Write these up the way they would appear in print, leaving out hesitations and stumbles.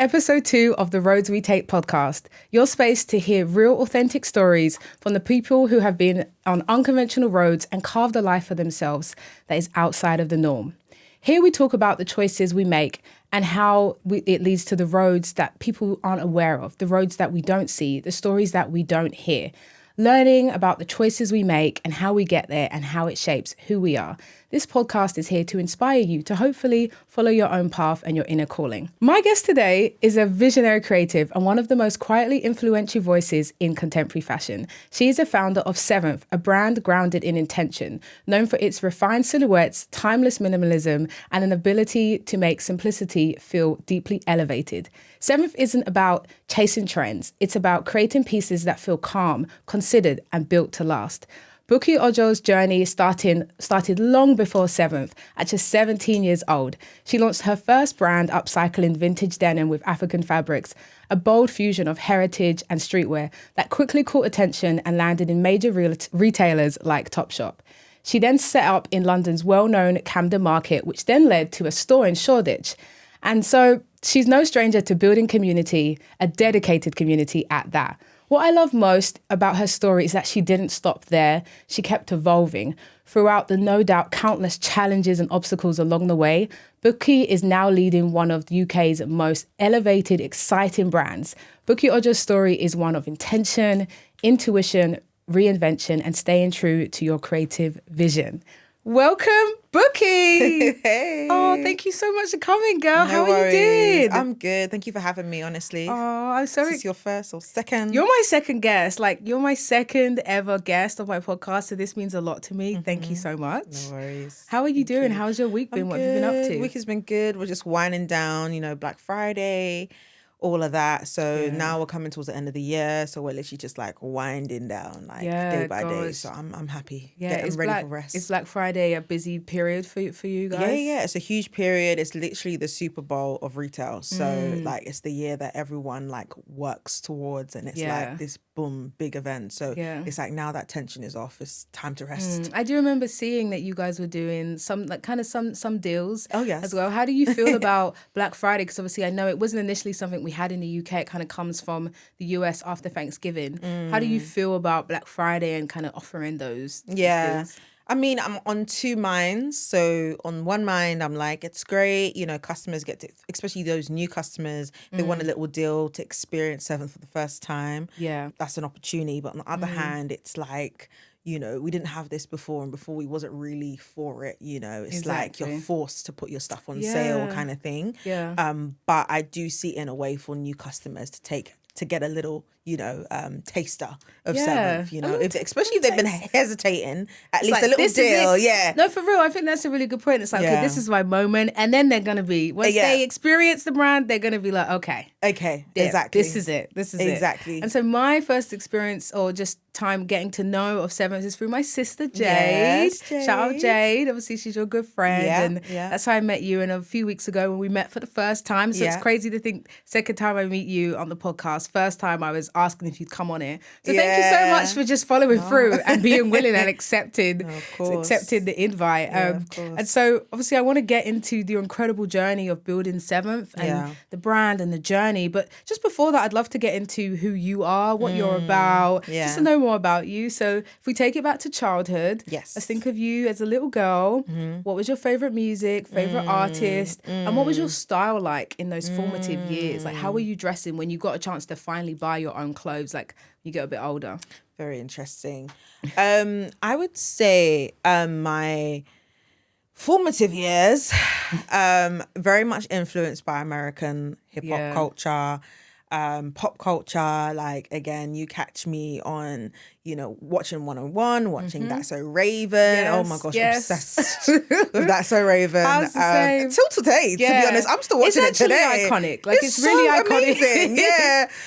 episode 2 of the Roads We Take podcast, your space to hear real authentic stories from the people who have been on unconventional roads and carved a life for themselves that is outside of the norm. Here we talk about the choices we make and how it leads to the roads that people aren't aware of, the roads that we don't see, the stories that we don't hear. Learning about the choices we make and how we get there and how it shapes who we are. This podcast is here to inspire you to hopefully follow your own path and your inner calling. My guest today is a visionary creative and one of the most quietly influential voices in contemporary fashion. She is a founder of Seventh, a brand grounded in intention, known for its refined silhouettes, timeless minimalism, and an ability to make simplicity feel deeply elevated. Seventh isn't about chasing trends. It's about creating pieces that feel calm, considered, and built to last. Bukki Ojo's journey started long before Seventh, at just 17 years old. She launched her first brand, upcycling vintage denim with African fabrics, a bold fusion of heritage and streetwear that quickly caught attention and landed in major retailers like Topshop. She then set up in London's well-known Camden Market, which then led to a store in Shoreditch. And so she's no stranger to building community, a dedicated community at that. What I love most about her story is that she didn't stop there. She kept evolving. Throughout the no doubt countless challenges and obstacles along the way, Bukki is now leading one of the UK's most elevated, exciting brands. Bukki Ojo's story is one of intention, intuition, reinvention, and staying true to your creative vision. Welcome, Bukki. Hey. Oh, thank you so much for coming, girl. No How are worries. you doing? I'm good. Thank you for having me, honestly. Oh, I'm sorry. Is this your first or second? You're my second guest. You're my second ever guest of my podcast. So this means a lot to me. Thank you so much. No worries. How are you doing? How's your week been? What have you been up to? Week has been good. We're just winding down, Black Friday, all of that. So now we're coming towards the end of the year. So we're literally just winding down, day by day. So I'm happy. Yeah, I'm ready for rest. Is Black Friday a busy period for you guys? Yeah. It's a huge period. It's literally the Super Bowl of retail. So it's the year that everyone works towards, and it's this boom big event. So it's now that tension is off. It's time to rest. I do remember seeing that you guys were doing some deals. Oh yes. As well. How do you feel about Black Friday? Because obviously I know it wasn't initially something we had in the UK. It kind of comes from the US after Thanksgiving. How do you feel about Black Friday and kind of offering those deals? I mean, I'm on two minds. So on one mind, I'm like, it's great. Customers get to, especially those new customers, they want a little deal to experience Seventh for the first time. Yeah. That's an opportunity. But on the other hand, it's like, we didn't have this before, and before we wasn't really for it, It's Exactly. like you're forced to put your stuff on sale kind of thing. Yeah. But I do see it in a way for new customers to get a little, taster of Seventh, especially if they've been hesitating, at least a little deal. Yeah. No, for real. I think that's a really good point. It's like, okay, this is my moment. And then they're going to be, once they experience the brand, they're going to be like, okay, exactly. This is it. Exactly. And so my first experience or just time getting to know of Seventh is through my sister, Jade. Yes, Jade. Shout out Jade. Obviously, she's your good friend. Yeah. That's how I met you. And a few weeks ago when we met for the first time. So it's crazy to think second time I meet you on the podcast. First time I was asking if you'd come on it. So thank you so much for just following through and being willing and accepting the invite. Of course. And so obviously I want to get into the incredible journey of building Seventh and the brand and the journey. But just before that, I'd love to get into who you are, what you're about, just to know more about you. So if we take it back to childhood, let's think of you as a little girl. What was your favorite music, favorite artist, and what was your style like in those formative years? Like, how were you dressing when you got a chance to finally buy your own clothes, like you get a bit older? Very interesting. I would say my formative years, very much influenced by American hip hop culture, pop culture. Like, again, you catch me on, watching 101, watching That's So Raven. Oh my gosh, obsessed with That's So Raven. How's the same? Till today, to be honest, I'm still watching it today. It's iconic. Like, it's really so iconic. Amazing.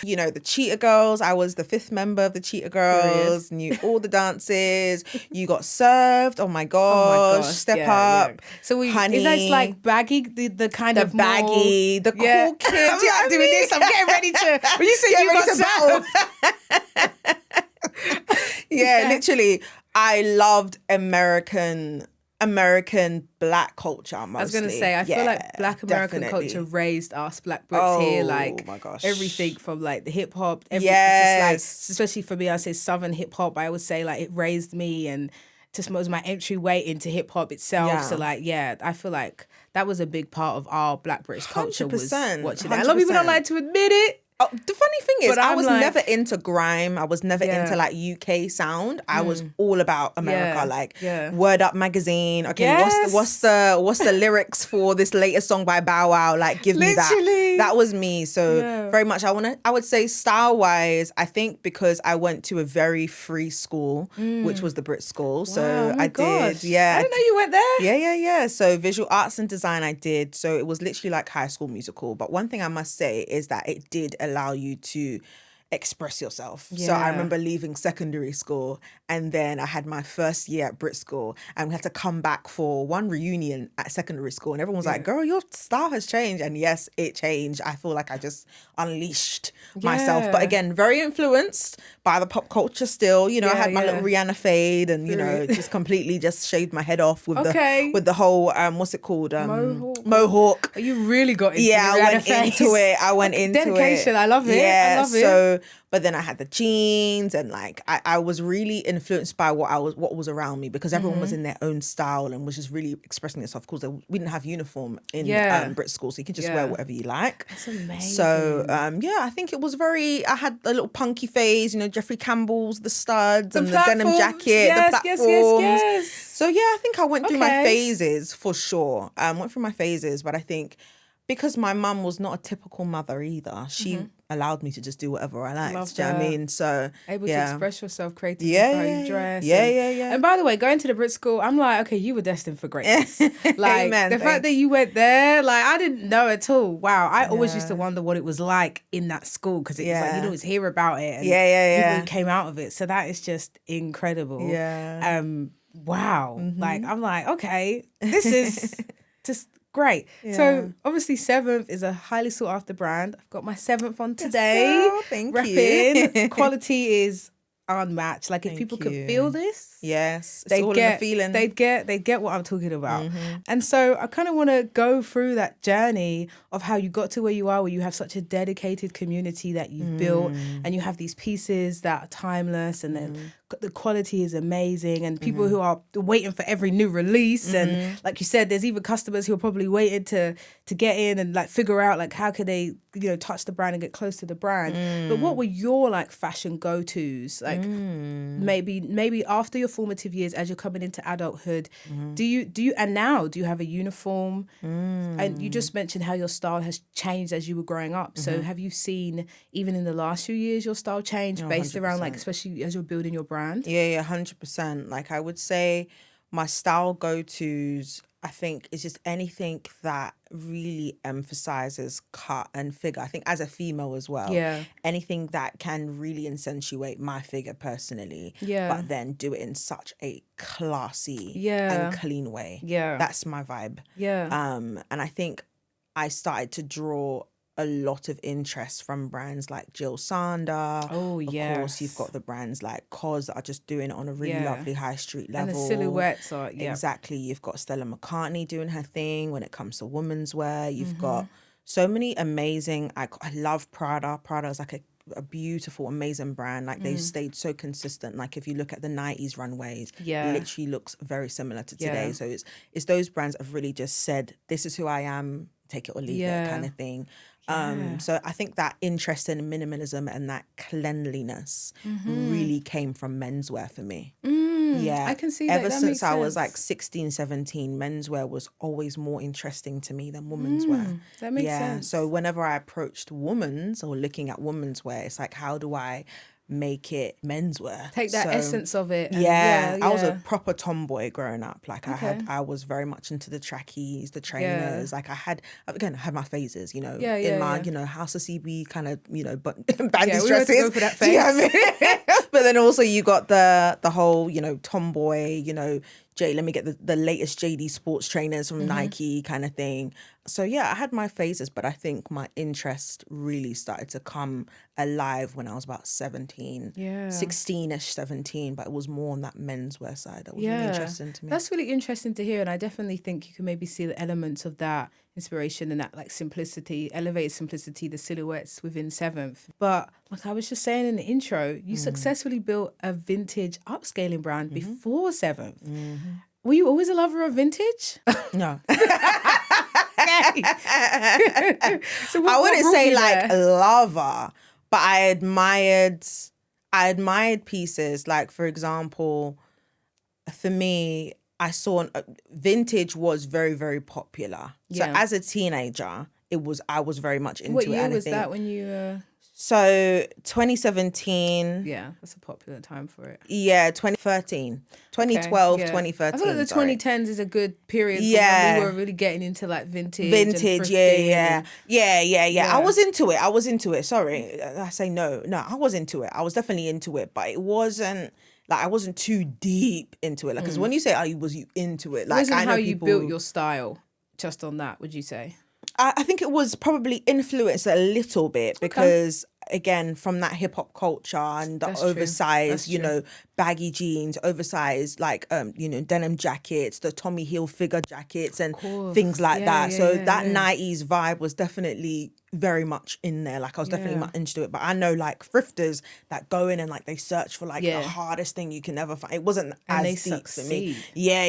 Yeah. The Cheetah Girls. I was the 5th member of the Cheetah Girls. Knew all the dances. You Got Served. Oh my gosh. Step Up. Yeah. So Honey. Is that like baggy, the kind the of baggy, more, the cool kids. I'm doing this. I'm getting ready to. When you say You Got Served. Yeah, literally. I loved American American black culture mostly. I was gonna say, I feel like Black American culture raised us Black Brits here, like my gosh, everything from like the hip hop, everything. It's just like, especially for me, I say Southern hip hop. I would say like it raised me and just was my entryway into hip hop itself. Yeah. So like, yeah, I feel like that was a big part of our Black British culture was watching that. A lot of people don't like to admit it. Oh, the funny thing is, I was never into grime. I was never into like UK sound. I was all about America, like Word Up magazine. Okay, what's the lyrics for this latest song by Bow Wow? Like, give me that. That was me. So very much. I would say style wise, I think because I went to a very free school, which was the Brit School. So I did. Yeah, I didn't know you went there. Yeah. So visual arts and design, I did. So it was literally like High School Musical. But one thing I must say is that it did allow you to express yourself. So I remember leaving secondary school and then I had my first year at Brit School and we had to come back for one reunion at secondary school and everyone was like, girl, your style has changed. And yes, it changed. I feel like I just unleashed myself. But again, very influenced by the pop culture still. You know, I had my little Rihanna fade and, you know, just completely just shaved my head off with the whole, what's it called? Mohawk. You really got into I went into dedication. I love it. Yeah, I love it. But then I had the jeans and like I was really influenced by what was around me because everyone was in their own style and was just really expressing itself. Of course, we didn't have uniform in Brit School, so you can just wear whatever you like. That's amazing. So I think it was I had a little punky phase, you know, Jeffrey Campbell's, the studs and the denim jacket, the platforms. Yes. So yeah, I think I went through my phases for sure. Went through my phases, but I think because my mum was not a typical mother either, she allowed me to just do whatever I liked. Do you know what I mean? So able to express yourself creatively, how you dress. Yeah. And by the way, going to the Brit School, I'm like, okay, you were destined for greatness. Like Amen, the fact that you went there, like I didn't know at all. Wow, I always used to wonder what it was like in that school because it was like you'd always hear about it. And people who came out of it. So that is just incredible. Yeah. Wow. Like I'm like, okay, this is just great. So obviously 7th is a highly sought after brand. I've got my 7th on today. Yes, thank you. Quality is unmatched. Like if people could feel this, it's all in the feeling. They'd get what I'm talking about. And so I kind of want to go through that journey of how you got to where you are, where you have such a dedicated community that you've built and you have these pieces that are timeless and then the quality is amazing and people who are waiting for every new release and like you said, there's even customers who are probably waiting to get in and like figure out like how could they, you know, touch the brand and get close to the brand. But what were your like fashion go-tos? Like maybe after your formative years as you're coming into adulthood, do you and now do you have a uniform? And you just mentioned how your style has changed as you were growing up. So have you seen even in the last few years your style change based 100%. Around like especially as you're building your brand? Yeah, 100%. Like I would say my style go-tos, I think, is just anything that really emphasizes cut and figure. I think as a female as well. Yeah. Anything that can really accentuate my figure personally. Yeah. But then do it in such a classy and clean way. Yeah. That's my vibe. Yeah. And I think I started to draw a lot of interest from brands like Jill Sander. Oh, yeah. Of course, you've got the brands like COS that are just doing it on a really lovely high street level. And the silhouettes are, Exactly. You've got Stella McCartney doing her thing when it comes to women's wear. You've got so many amazing, I love Prada. Prada is like a beautiful, amazing brand. Like they've stayed so consistent. Like if you look at the 90s runways, it literally looks very similar to today. So it's those brands that have really just said, this is who I am, take it or leave it kind of thing. So I think that interest in minimalism and that cleanliness really came from menswear for me. Yeah, I can see that. Ever that since I sense. was like 16, 17, menswear was always more interesting to me than women's wear. That makes sense. So whenever I approached women's or looking at women's wear, it's like, how do I make it menswear? Take that essence of it. I was a proper tomboy growing up. Like I was very much into the trackies, the trainers. Like I had my phases, you know, in my, you know, House of CB kind of, you know, but bandage dresses. Go for that phase. You know what I mean? But then also you got the whole, you know, tomboy, you know, let me get the latest JD sports trainers from Nike kind of thing. So yeah, I had my phases, but I think my interest really started to come alive when I was about 17, 16ish, 17, but it was more on that menswear side. That was really interesting to me. That's really interesting to hear. And I definitely think you can maybe see the elements of that inspiration and that like simplicity, elevated simplicity, the silhouettes within Seventh. But like I was just saying in the intro, you successfully built a vintage upscaling brand before Seventh. Were you always a lover of vintage? No. So I wouldn't say like there? lava, but I admired pieces. Like, for example, for me, I saw vintage was very, very popular. So as a teenager, I was very much into it. What year was that when you... So 2017. Yeah, that's a popular time for it. Yeah, 2013. 2012, 2013. I feel like the 2010s is a good period for when we were really getting into like vintage. Yeah. I was into it. Sorry. I say no. No, I was into it. I was definitely into it, but it wasn't like I wasn't too deep into it. Like, because when you say, was you into it? Like, I know how you built your style just on that, would you say? I think it was probably influenced a little bit because, again, from that hip hop culture and the oversized, you know, baggy jeans, oversized, like, denim jackets, the Tommy Hilfiger jackets and things like that. So that 90s vibe was definitely very much in there. Like, I was definitely much into it. But I know, like, thrifters that go in and, like, they search for, like, the hardest thing you can ever find. It wasn't and as they deep succeed. for me. Yeah.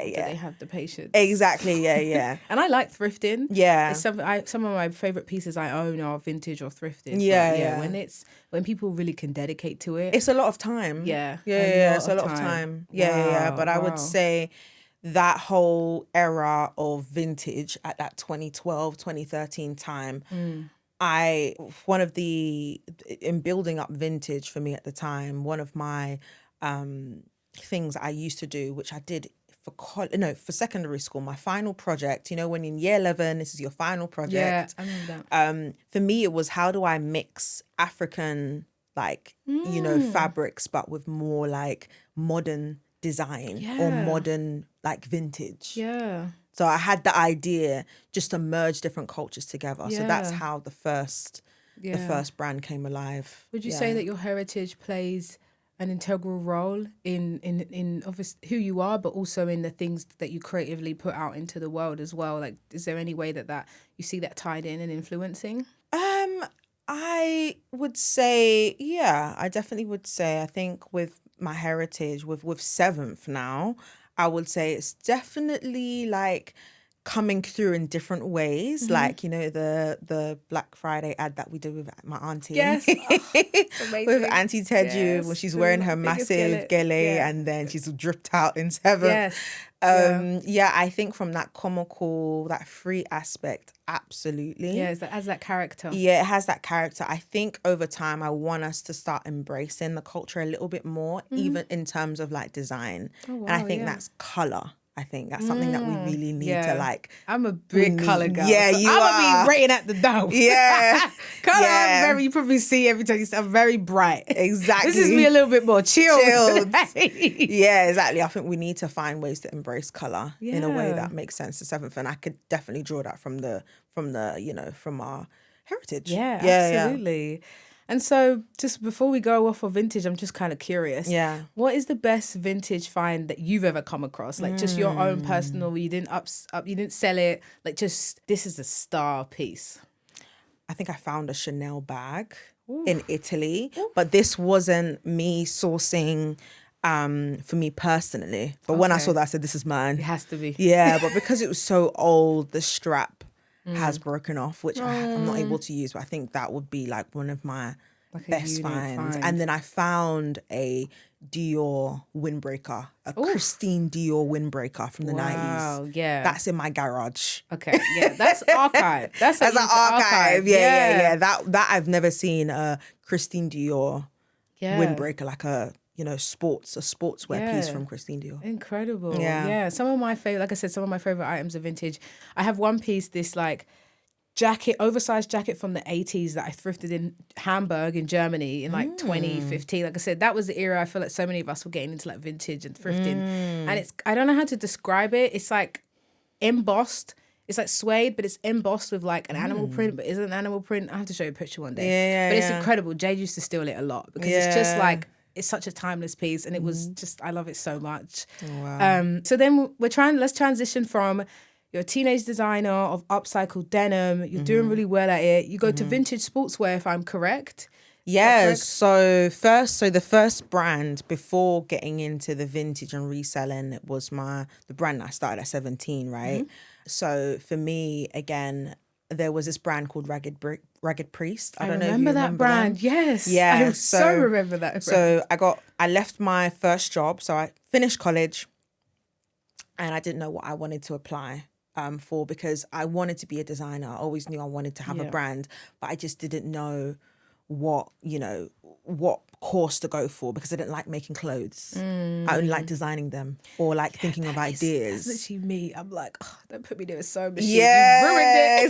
Do they have the patience? Exactly, yeah. And I like thrifting. Yeah. It's some of my favourite pieces I own are vintage or thrifted. Yeah. When people really can dedicate to it. It's a lot of time. Yeah. It's a lot of time. Yeah. But I would say that whole era of vintage at that 2012, 2013 time, in building up vintage for me at the time, one of my things I used to do, which I did for secondary school, my final project, when in year 11, this is your final project. Yeah, I remember that. For me, it was how do I mix African, fabrics, but with more like modern design or modern like vintage. Yeah. So I had the idea just to merge different cultures together. So that's how the first brand came alive. Would you say that your heritage plays an integral role in obviously who you are, but also in the things that you creatively put out into the world as well? Like, is there any way that you see that tied in and influencing? I would say, I definitely would say, I think with my heritage, with Seventh now, I would say it's definitely like coming through in different ways, like the Black Friday ad that we did with my auntie, with Auntie Teju, when she's wearing her massive gele and then she's dripped out in Seventh. I think from that comical, that free aspect, absolutely. Yeah, it has that character. Yeah, it has that character. I think over time, I want us to start embracing the culture a little bit more, even in terms of like design. Oh, wow, and I think that's color. I think that's something that we really need to like. I'm a big color girl. Yeah, so I'm gonna be rating at the door. Yeah, color. I'm you probably see every time. I'm very bright. Exactly. This is me a little bit more chilled. Yeah, exactly. I think we need to find ways to embrace color in a way that makes sense to Seventh, and I could definitely draw that from our heritage. Yeah, absolutely. Yeah. And so just before we go off of vintage, I'm just kind of curious. Yeah. What is the best vintage find that you've ever come across? Like just your own personal, you didn't you didn't sell it. Like just, this is a star piece. I think I found a Chanel bag in Italy, but this wasn't me sourcing for me personally. But when I saw that, I said, this is mine. It has to be. Yeah, but because it was so old, the strap has broken off, which I'm not able to use, but I think that would be like one of my best finds. And then I found a Dior windbreaker, Christine Dior windbreaker from the 90s. Wow, yeah. That's in my garage. Okay, yeah, that's archive. That's an archive. Yeah. That I've never seen a Christine Dior windbreaker, like a sportswear piece from Christine Dior. Incredible. Yeah. Some of my favorite, like I said, some of my favorite items are vintage. I have one piece, this like jacket, oversized jacket from the 80s that I thrifted in Hamburg in Germany in like 2015. Like I said, that was the era I feel like so many of us were getting into like vintage and thrifting. And I don't know how to describe it. It's like embossed It's like suede, but it's embossed with like an animal print, but isn't an animal print. I have to show you a picture one day. Yeah, but it's incredible. Jade used to steal it a lot because it's just like, it's such a timeless piece, and it was just, I love it so much. Wow. So then let's transition from you're a teenage designer of upcycled denim. You're doing really well at it. You go to vintage sportswear, if I'm correct. Yes. So the first brand before getting into the vintage and reselling, it was the brand I started at 17, right? So for me, again, there was this brand called Ragged Priest. I don't know if you remember that brand. them. Yes. Yeah. I so remember that brand. So I left my first job. So I finished college and I didn't know what I wanted to apply for, because I wanted to be a designer. I always knew I wanted to have a brand, but I just didn't know what course to go for, because I didn't like making clothes. I only like designing them or like thinking of ideas. That's literally me. I'm like, oh, don't put me doing sewing machine. Yeah, you ruined it.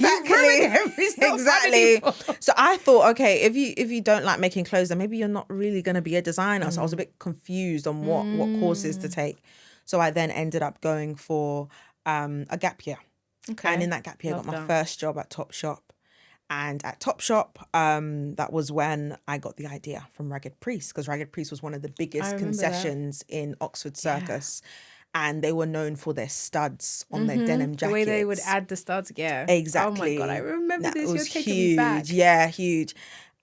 exactly. Exactly. So I thought, okay, if you don't like making clothes, then maybe you're not really going to be a designer. So I was a bit confused on what courses to take. So I then ended up going for a gap year. Okay. And in that gap year, I got my first job at Topshop. And at Topshop, that was when I got the idea from Ragged Priest, because Ragged Priest was one of the biggest concessions in Oxford Circus. And they were known for their studs on their denim jackets. The way they would add the studs, Exactly. Oh my God, I remember this. You're taking huge. me back. Yeah, huge.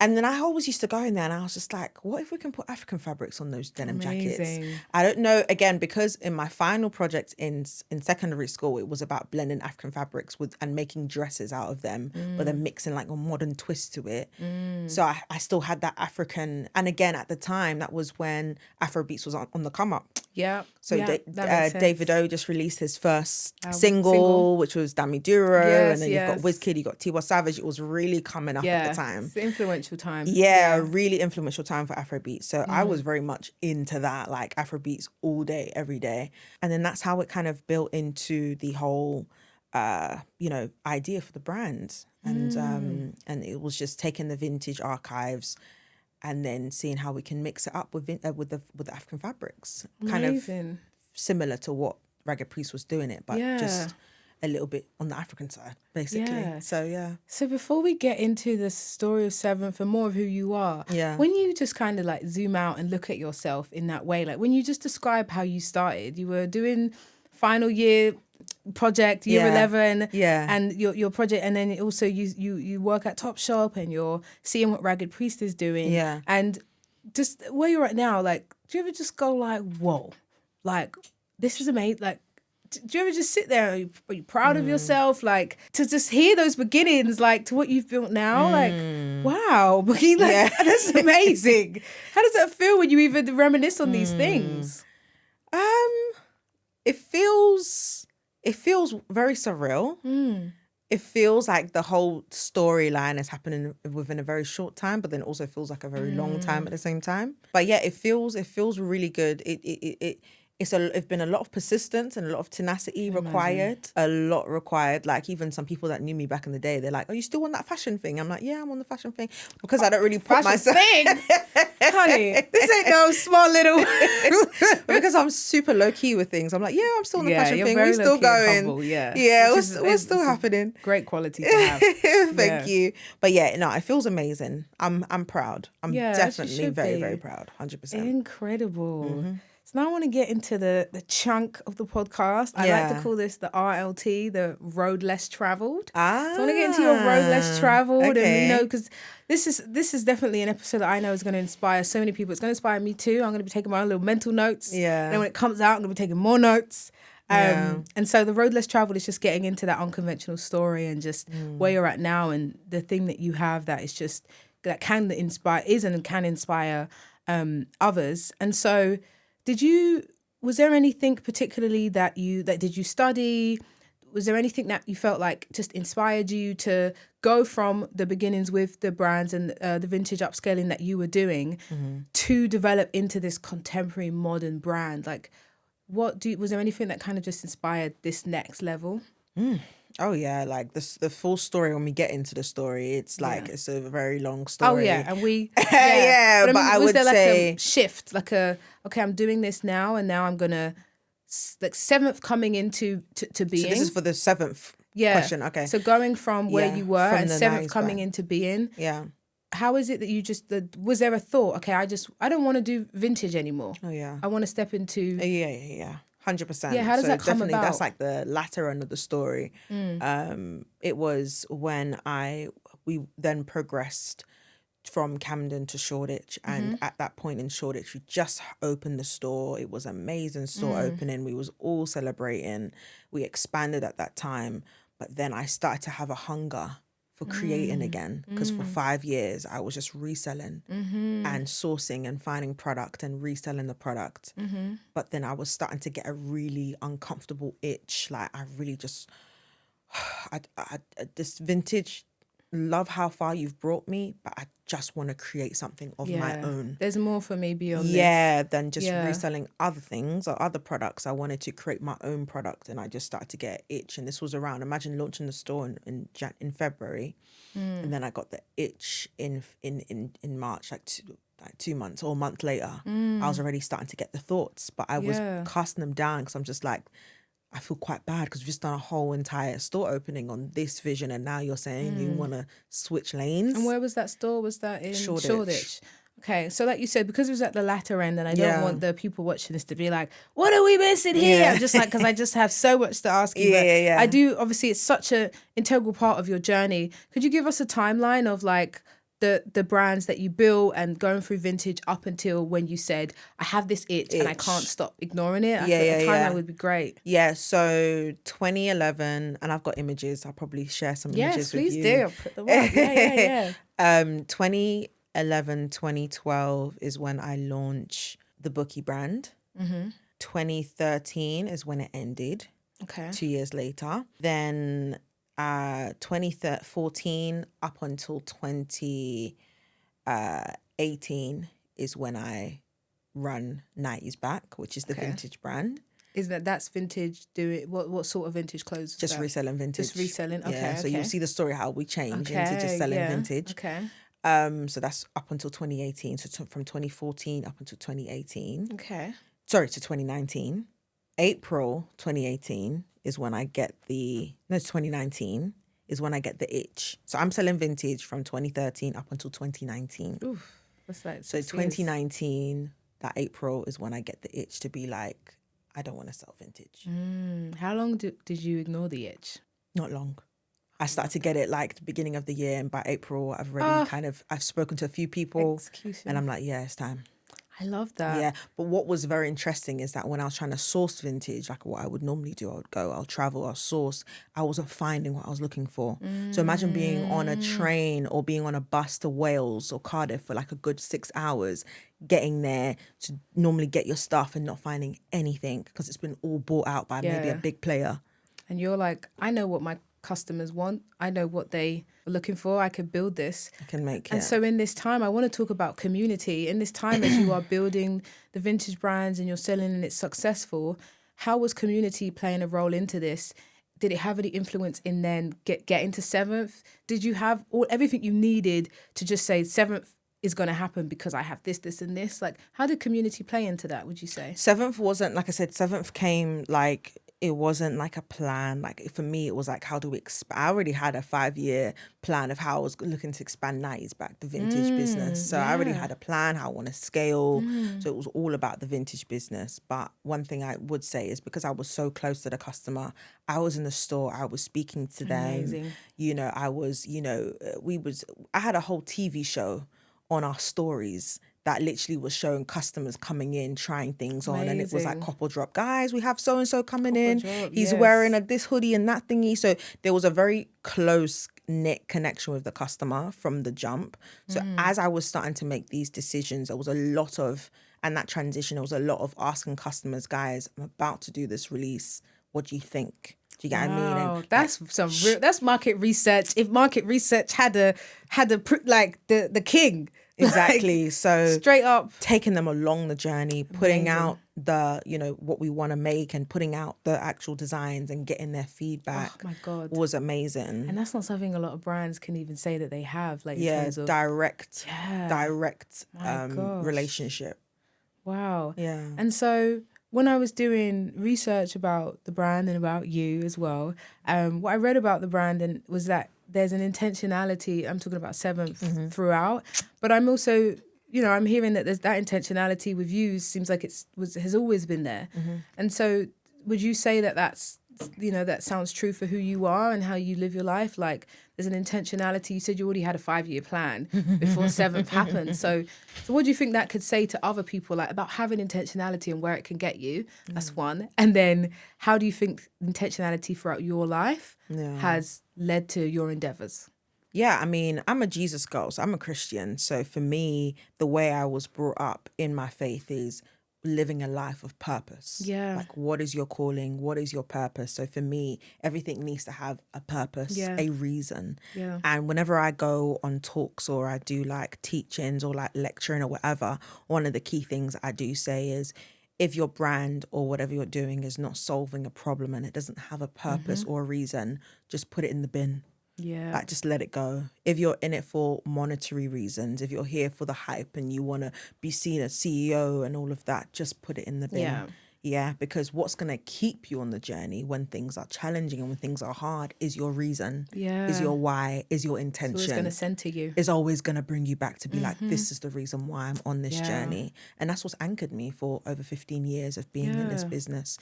And then I always used to go in there and I was just like, what if we can put African fabrics on those denim jackets? I don't know, again, because in my final project in secondary school, it was about blending African fabrics and making dresses out of them, but then mixing like a modern twist to it. So I still had that African. And again, at the time, that was when Afrobeats was on the come up. Yeah. So David O just released his first single, which was Dami Duro. And then you've got Wizkid, you've got Tiwa Savage. It was really coming up at the time. It's influential time. Yeah, really influential time for Afrobeats. So I was very much into that, like Afrobeats all day, every day. And then that's how it kind of built into the whole, idea for the brand. And it was just taking the vintage archives and then seeing how we can mix it up with the African fabrics. Amazing. Kind of similar to what Ragged Priest was doing it, but just a little bit on the African side, basically. Yeah. So before we get into the story of Seventh and more of who you are, when you just kind of like zoom out and look at yourself in that way, like when you just describe how you started, you were doing final year project, year 11, and your project, and then also you work at Topshop and you're seeing what Ragged Priest is doing, and just where you're at now, like, do you ever just go like, whoa, like this is amazing, like, do you ever just sit there, are you proud of yourself, like, to just hear those beginnings, like, to what you've built now, like, wow, Bukki, like, that's amazing. How does that feel when you even reminisce on these things? It feels very surreal. It feels like the whole storyline is happening within a very short time, but then also feels like a very long time at the same time. But yeah, it feels really good. It's been a lot of persistence and a lot of tenacity required. A lot required. Like even some people that knew me back in the day, they're like, "Are you still on that fashion thing?" I'm like, "Yeah, I'm on the fashion thing," because I don't really put myself. Honey, this ain't no small little. Because I'm super low key with things. I'm like, yeah, I'm still on the fashion thing. We're still going. We're still happening. Great quality to have. Thank you. But yeah, no, it feels amazing. I'm proud. I'm definitely very, very proud. 100%. Incredible. So now I want to get into the chunk of the podcast. I like to call this the RLT, the road less traveled. So I want to get into your road less traveled, and because this is definitely an episode that I know is going to inspire so many people. It's going to inspire me too. I'm going to be taking my own little mental notes. Yeah. And then when it comes out, I'm going to be taking more notes. And so the road less traveled is just getting into that unconventional story and just where you're at now and the thing that you have that is just that can inspire others. And so was there anything particularly that did you study? Was there anything that you felt like just inspired you to go from the beginnings with the brands and the vintage upscaling that you were doing to develop into this contemporary modern brand? Like, was there anything that kind of just inspired this next level? Oh yeah, like the full story. When we get into the story, it's like it's a very long story. Oh yeah, and we but I would there say like a shift, like okay, I'm doing this now, and now I'm gonna like seventh coming into to being. So this is for the seventh question. Okay. So going from where you were from and the Seventh 90s coming back. into being, Yeah. how is it that you just, was there a thought, okay, I don't want to do vintage anymore. Oh, yeah. I want to step into. Yeah. 100%. Yeah, how does that come definitely about? that's like the latter end of the story. It was when we then progressed from Camden to Shoreditch, and at that point in Shoreditch we just opened the store. It was amazing store opening. We was all celebrating. We expanded at that time, but then I started to have a hunger for creating again, because for 5 years I was just reselling and sourcing and finding product and reselling the product. But then I was starting to get a really uncomfortable itch. Like I really just, this vintage, love how far you've brought me, but I just want to create something of my own. There's more for me beyond this. Than just reselling other things or other products. I wanted to create my own product, and I just started to get an itch. And this was around, imagine launching the store in February, and then I got the itch in March, like 2 months or a month later. I was already starting to get the thoughts, but I was casting them down because I'm just like, I feel quite bad because we've just done a whole entire store opening on this vision, and now you're saying you want to switch lanes. And where was that store? Was that in Shoreditch? Okay, so like you said, because it was at the latter end, and I don't want the people watching this to be like, what are we missing here? I'm just like, because I just have so much to ask you. Yeah. I do, obviously, it's such an integral part of your journey. Could you give us a timeline of like the brands that you built and going through vintage up until when you said, I have this itch and I can't stop ignoring it? I think a timeline would be great. Yeah, so 2011, and I've got images. I'll probably share some images with you. Yes, please do. Put them up. Yeah. 2011, 2012 is when I launched the Bukki brand. 2013 is when it ended. Okay. 2 years later. Then 2014 up until 2018 is when I run 90s Back, which is the vintage brand. Is that's vintage? What sort of vintage clothes? Just reselling vintage. Just reselling. Okay. Yeah. So you'll see the story how we change into just selling vintage. Okay. So that's up until 2018. So from 2014 up until 2018. Okay. Sorry, to 2019. April 2018 is when I get 2019 is when I get the itch. So I'm selling vintage from 2013 up until 2019. Oof, that's like so 2019, that April is when I get the itch to be like, I don't want to sell vintage. How long did you ignore the itch? Not long. I started to get it like the beginning of the year, and by April I've already I've spoken to a few people and I'm like, yeah, it's time. I love that. Yeah, but what was very interesting is that when I was trying to source vintage, like what I would normally do, I would go, I'll travel, I'll source. I wasn't finding what I was looking for. So imagine being on a train or being on a bus to Wales or Cardiff for like a good 6 hours, getting there to normally get your stuff and not finding anything because it's been all bought out by maybe a big player. And you're like, I know what my customers want. I know what they are looking for. I could build this. I can make it. And so in this time, I want to talk about community. In this time, as you are building the vintage brands and you're selling and it's successful, how was community playing a role into this? Did it have any influence in then getting to Seventh? Did you have everything you needed to just say Seventh is going to happen because I have this, this, and this? Like, how did community play into that, would you say? Seventh wasn't, like I said, Seventh came like, it wasn't like a plan. Like for me, it was like, how do we expand? I already had a 5-year plan of how I was looking to expand 90s Back, the vintage business. So I already had a plan, how I want to scale. So it was all about the vintage business. But one thing I would say is because I was so close to the customer, I was in the store, I was speaking to them. Amazing. I was, I had a whole TV show on our stories that literally was showing customers coming in, trying things on. And it was like couple drop. Guys, we have so-and-so coming in. He's wearing this hoodie and that thingy. So there was a very close-knit connection with the customer from the jump. So as I was starting to make these decisions, there was a lot of, and that transition, there was a lot of asking customers, guys, I'm about to do this release. What do you think? Do you get what I mean? And that's that's market research. If market research had the king. Exactly. So straight up taking them along the journey, putting out the, what we want to make and putting out the actual designs and getting their feedback. Oh my God. Was amazing. And that's not something a lot of brands can even say that they have. Like in terms of direct relationship. Wow. Yeah. Yeah. And so when I was doing research about the brand and about you as well, what I read about the brand and was that there's an intentionality. I'm talking about Seventh throughout, but I'm also, I'm hearing that there's that intentionality with you seems like has always been there. And so would you say that that sounds true for who you are and how you live your life? Like there's an intentionality. You said you already had a 5-year plan before Seventh happened. So what do you think that could say to other people, like about having intentionality and where it can get you? That's one. And then how do you think intentionality throughout your life has led to your endeavors? Yeah, I mean, I'm a Jesus girl, so I'm a Christian. So for me, the way I was brought up in my faith is living a life of purpose. Yeah. Like, what is your calling? What is your purpose? So for me, everything needs to have a purpose, a reason. Yeah. And whenever I go on talks or I do like teachings or like lecturing or whatever, one of the key things I do say is, if your brand or whatever you're doing is not solving a problem and it doesn't have a purpose or a reason, just put it in the bin. Yeah. Like, just let it go. If you're in it for monetary reasons, if you're here for the hype and you want to be seen as CEO and all of that, just put it in the bin. Yeah. Yeah, because what's going to keep you on the journey when things are challenging and when things are hard is your reason, is your why, is your intention. It's always going to center you. Is always going to bring you back to be like, this is the reason why I'm on this journey. And that's what's anchored me for over 15 years of being in this business.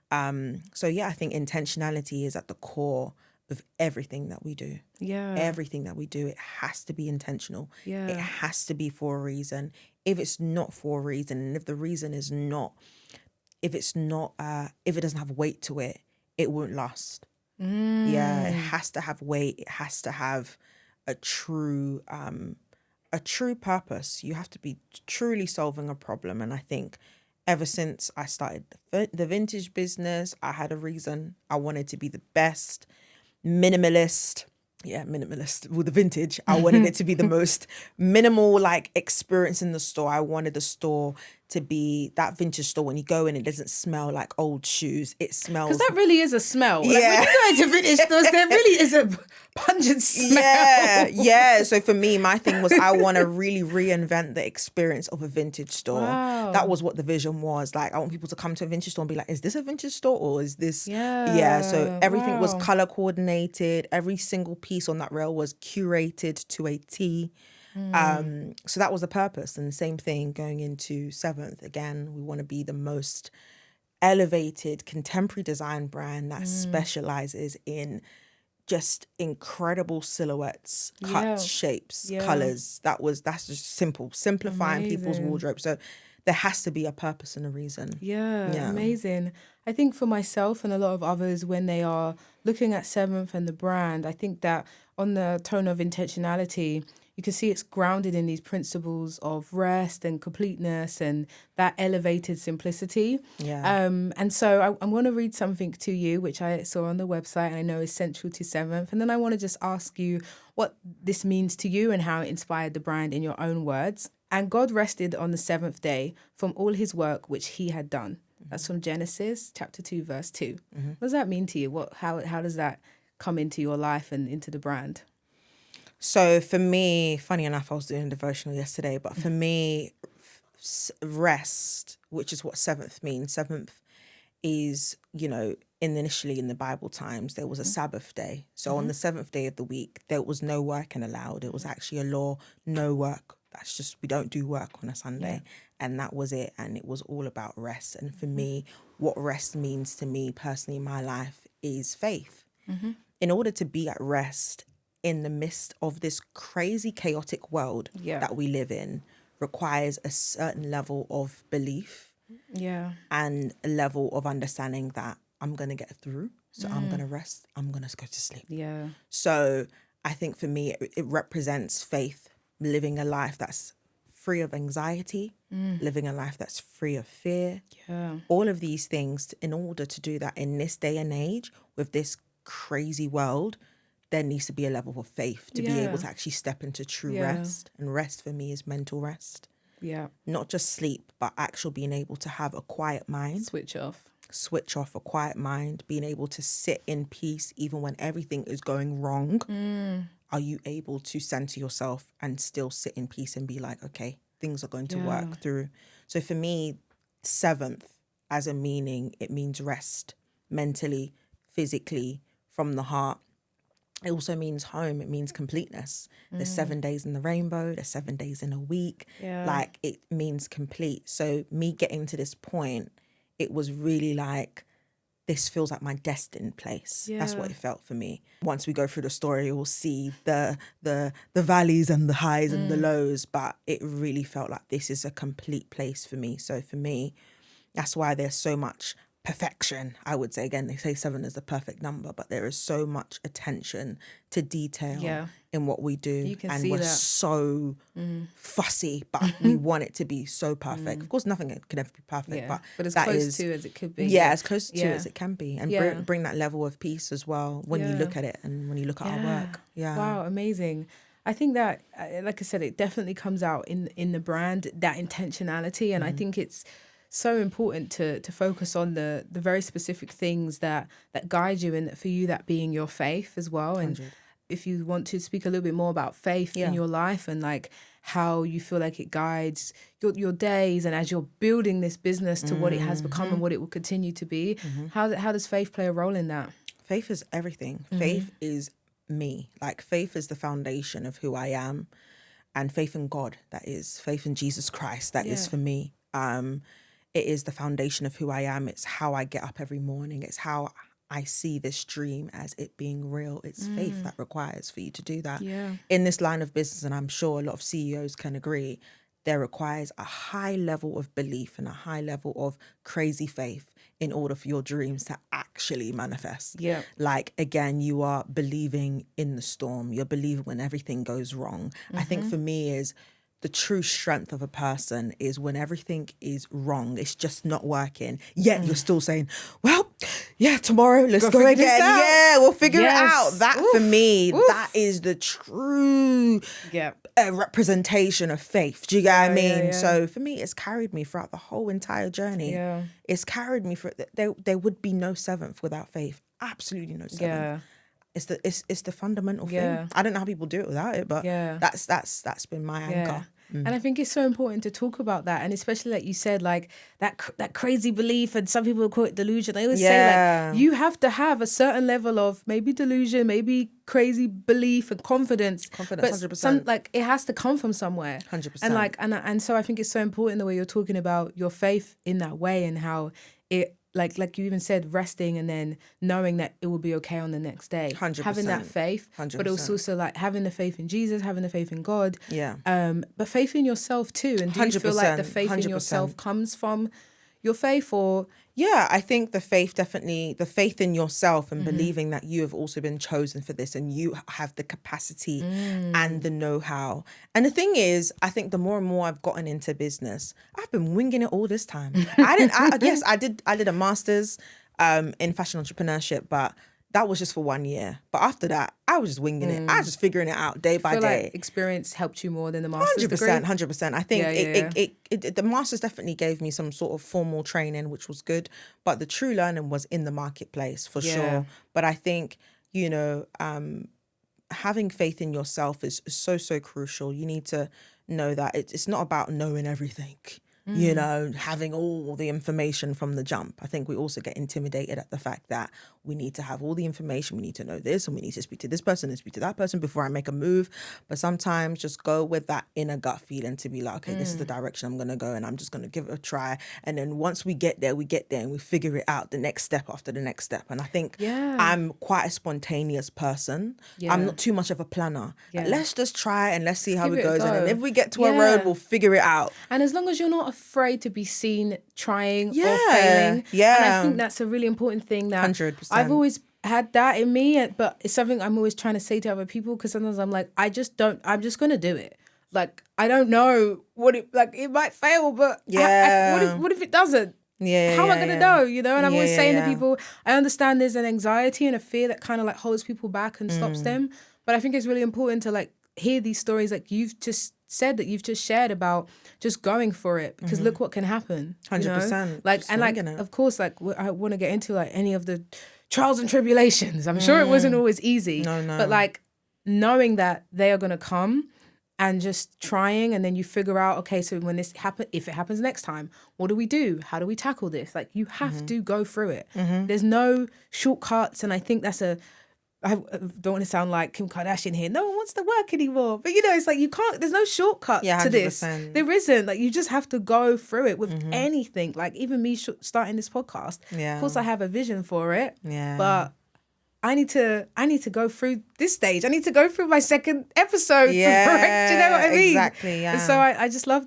So yeah, I think intentionality is at the core of everything that we do. Yeah. Everything that we do, it has to be intentional. Yeah. It has to be for a reason. If it's not for a reason, and if the reason is not, if it doesn't have weight to it, it won't last. Yeah, it has to have weight. It has to have a true purpose. You have to be truly solving a problem. And I think ever since I started the vintage business, I had a reason. I wanted to be the best minimalist with the vintage. I wanted it to be the most minimal like experience in the store. I wanted the store to be that vintage store. When you go in, it doesn't smell like old shoes. It smells, because that really is a smell. Yeah. Like when you go into vintage stores, there really is a pungent smell. Yeah. So for me, my thing was I want to really reinvent the experience of a vintage store. Wow. That was what the vision was. Like, I want people to come to a vintage store and be like, is this a vintage store or is this? Yeah. So everything was color coordinated. Every single piece on that rail was curated to a T. So that was the purpose. And the same thing going into Seventh. Again, we want to be the most elevated contemporary design brand that specializes in just incredible silhouettes, cuts, shapes, colors. That's just simple, simplifying people's wardrobe. So there has to be a purpose and a reason. Yeah, amazing. I think for myself and a lot of others, when they are looking at Seventh and the brand, I think that on the tone of intentionality, you can see it's grounded in these principles of rest and completeness and that elevated simplicity. Yeah. And so I want to read something to you, which I saw on the website and I know is central to Seventh. And then I want to just ask you what this means to you and how it inspired the brand in your own words. And God rested on the seventh day from all his work which he had done. That's from Genesis chapter 2, verse 2. What does that mean to you? How does that come into your life and into the brand? So for me, funny enough, I was doing a devotional yesterday, but for me, rest, which is what seventh means. Seventh is, initially in the Bible times, there was a Sabbath day. So on the seventh day of the week, there was no working allowed. It was actually a law, no work. That's just, we don't do work on a Sunday. And that was it. And it was all about rest. And for me, what rest means to me personally in my life is faith. In order to be at rest in the midst of this crazy, chaotic world that we live in, requires a certain level of belief and a level of understanding that I'm going to get through. So I'm going to rest. I'm going to go to sleep. Yeah. So I think for me, it represents faith, living a life that's free of anxiety, living a life that's free of fear. Yeah. All of these things, in order to do that in this day and age with this crazy world, there needs to be a level of faith to be able to actually step into true rest. And rest for me is mental rest. Yeah. Not just sleep, but actual being able to have a quiet mind. Switch off, A quiet mind, being able to sit in peace even when everything is going wrong. Are you able to center yourself and still sit in peace and be like, okay, things are going to work through? So for me, seventh as a meaning, it means rest mentally, physically, from the heart. It also means home. It means completeness. There's 7 days in the rainbow. There's 7 days in a week. Yeah. Like, it means complete. So me getting to this point, it was really like, this feels like my destined place. Yeah. That's what it felt for me. Once we go through the story, we'll see the valleys and the highs and the lows, but it really felt like this is a complete place for me. So for me, that's why there's so much perfection, I would say. Again, they say 7 is the perfect number, but there is so much attention to detail in what we do. You can and see we're that. so fussy, but we want it to be so perfect. Of course, nothing can ever be perfect, but as that close is, to as it could be. Yeah, as close to as it can be. And Yeah. bring that level of peace as well when you look at it and when you look at our work. Yeah. Wow, amazing. I think that, like I said, it definitely comes out in the brand, that intentionality. And I think it's so important to focus on the very specific things that guide you, and for you, that being your faith as well. And 100. if you want to speak a little bit more about faith in your life and like how you feel like it guides your days, and as you're building this business to what it has become and what it will continue to be, how does faith play a role in that? Faith is everything. Faith is me. Like, faith is the foundation of who I am, and faith in God, that is faith in Jesus Christ, that is for me. It is the foundation of who I am. It's how I get up every morning. It's how I see this dream as it being real. It's faith that requires for you to do that. Yeah. In this line of business, and I'm sure a lot of CEOs can agree, there requires a high level of belief and a high level of crazy faith in order for your dreams to actually manifest. Yeah. Like, again, you are believing in the storm. You're believing when everything goes wrong. I think for me is the true strength of a person is when everything is wrong. It's just not working. Yet you're still saying, well, yeah, tomorrow, let's go again. Yeah, we'll figure it out. That for me, that is the true representation of faith. Do you get what I mean? Yeah. So for me, it's carried me throughout the whole entire journey. Yeah. It's carried me for there would be no 7th without faith. Absolutely no 7th. Yeah. It's the fundamental Yeah. thing. I don't know how people do it without it, but that's been my anchor. And I think it's so important to talk about that, and especially like you said, like that crazy belief, and some people call it delusion. I always say, like, you have to have a certain level of maybe delusion, maybe crazy belief and confidence. But 100%. like, it has to come from somewhere. 100%. And like, and so I think it's so important the way you're talking about your faith in that way, and how it, like you even said, resting and then knowing that it will be okay on the next day. 100%. Having that faith, 100%. but also like having the faith in Jesus, having the faith in God. Yeah. But faith in yourself too. And do you feel like the faith in 100%. yourself comes from your faith, or? Yeah, I think the faith in yourself and believing that you have also been chosen for this and you have the capacity and the know-how. And the thing is, I think the more and more I've gotten into business, I've been winging it all this time. I did a master's in fashion entrepreneurship, but that was just for 1 year. But after that, I was just winging it. I was just figuring it out day by day. Like experience helped you more than the master's degree? 100%. I think the master's definitely gave me some sort of formal training, which was good. But the true learning was in the marketplace, for sure. But I think, having faith in yourself is so, so crucial. You need to know that it's not about knowing everything. Having all the information from the jump. I think we also get intimidated at the fact that we need to have all the information. We need to know this, and we need to speak to this person and speak to that person before I make a move. But sometimes just go with that inner gut feeling to be like, okay, this is the direction I'm going to go, and I'm just going to give it a try. And then once we get there and we figure it out, the next step after the next step. And I think I'm quite a spontaneous person. I'm not too much of a planner. Like, let's just try and let's see how it goes. And then if we get to a road, we'll figure it out. And as long as you're not afraid to be seen trying or failing. And I think that's a really important thing that 100%. I've always had that in me, but it's something I'm always trying to say to other people, because sometimes I'm like, I'm just going to do it. Like, I don't know what it might fail, but what if it doesn't? How am I going to know, And I'm always saying to people, I understand there's an anxiety and a fear that kind of like holds people back and stops them. But I think it's really important to like hear these stories like you've just said, that you've just shared, about just going for it, because look what can happen. 100%. Like, and like, of course, like I want to get into like any of the trials and tribulations. I'm sure it wasn't always easy. No. But like knowing that they are going to come, and just trying, and then you figure out, okay, so when this happen, if it happens next time, what do we do? How do we tackle this? Like, you have to go through it. There's no shortcuts, and I think that's I don't want to sound like Kim Kardashian here. No one wants to work anymore. But, it's like, you can't, there's no shortcut to this. There isn't. Like, you just have to go through it with anything. Like, even me starting this podcast. Of course, I have a vision for it. But I need to go through this stage. I need to go through my second episode. Do you know what I mean? Exactly. Yeah. And so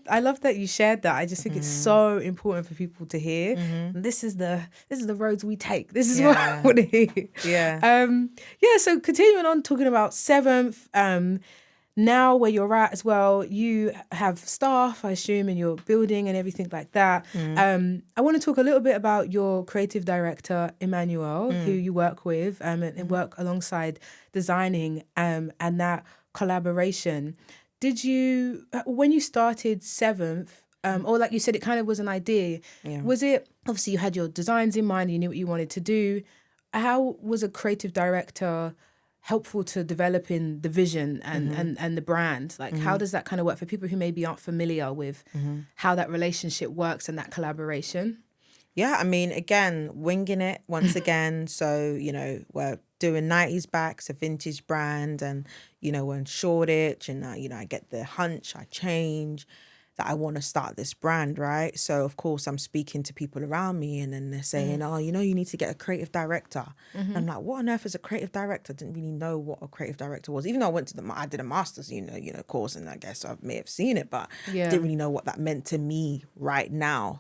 I love that you shared that. I just think it's so important for people to hear. And this is the roads we take. This is what I want to hear. So continuing on talking about Seventh, now where you're at as well, you have staff, I assume, in your building and everything like that. I want to talk a little bit about your creative director, Emmanuel, who you work with and work alongside designing, and that collaboration. Did you, when you started Seventh, or like you said, it kind of was an idea, was it, obviously you had your designs in mind, you knew what you wanted to do. How was a creative director helpful to developing the vision and the brand? Like, how does that kind of work for people who maybe aren't familiar with how that relationship works and that collaboration? Yeah, I mean, again, winging it once again. So, we're doing 90s backs, a vintage brand, and, we're in Shoreditch, and, I get the hunch, I change, that I want to start this brand, right? So, of course, I'm speaking to people around me, and then they're saying, oh, you need to get a creative director. And I'm like, what on earth is a creative director? Didn't really know what a creative director was. Even though I did a master's, course, and I guess I may have seen it, but didn't really know what that meant to me right now,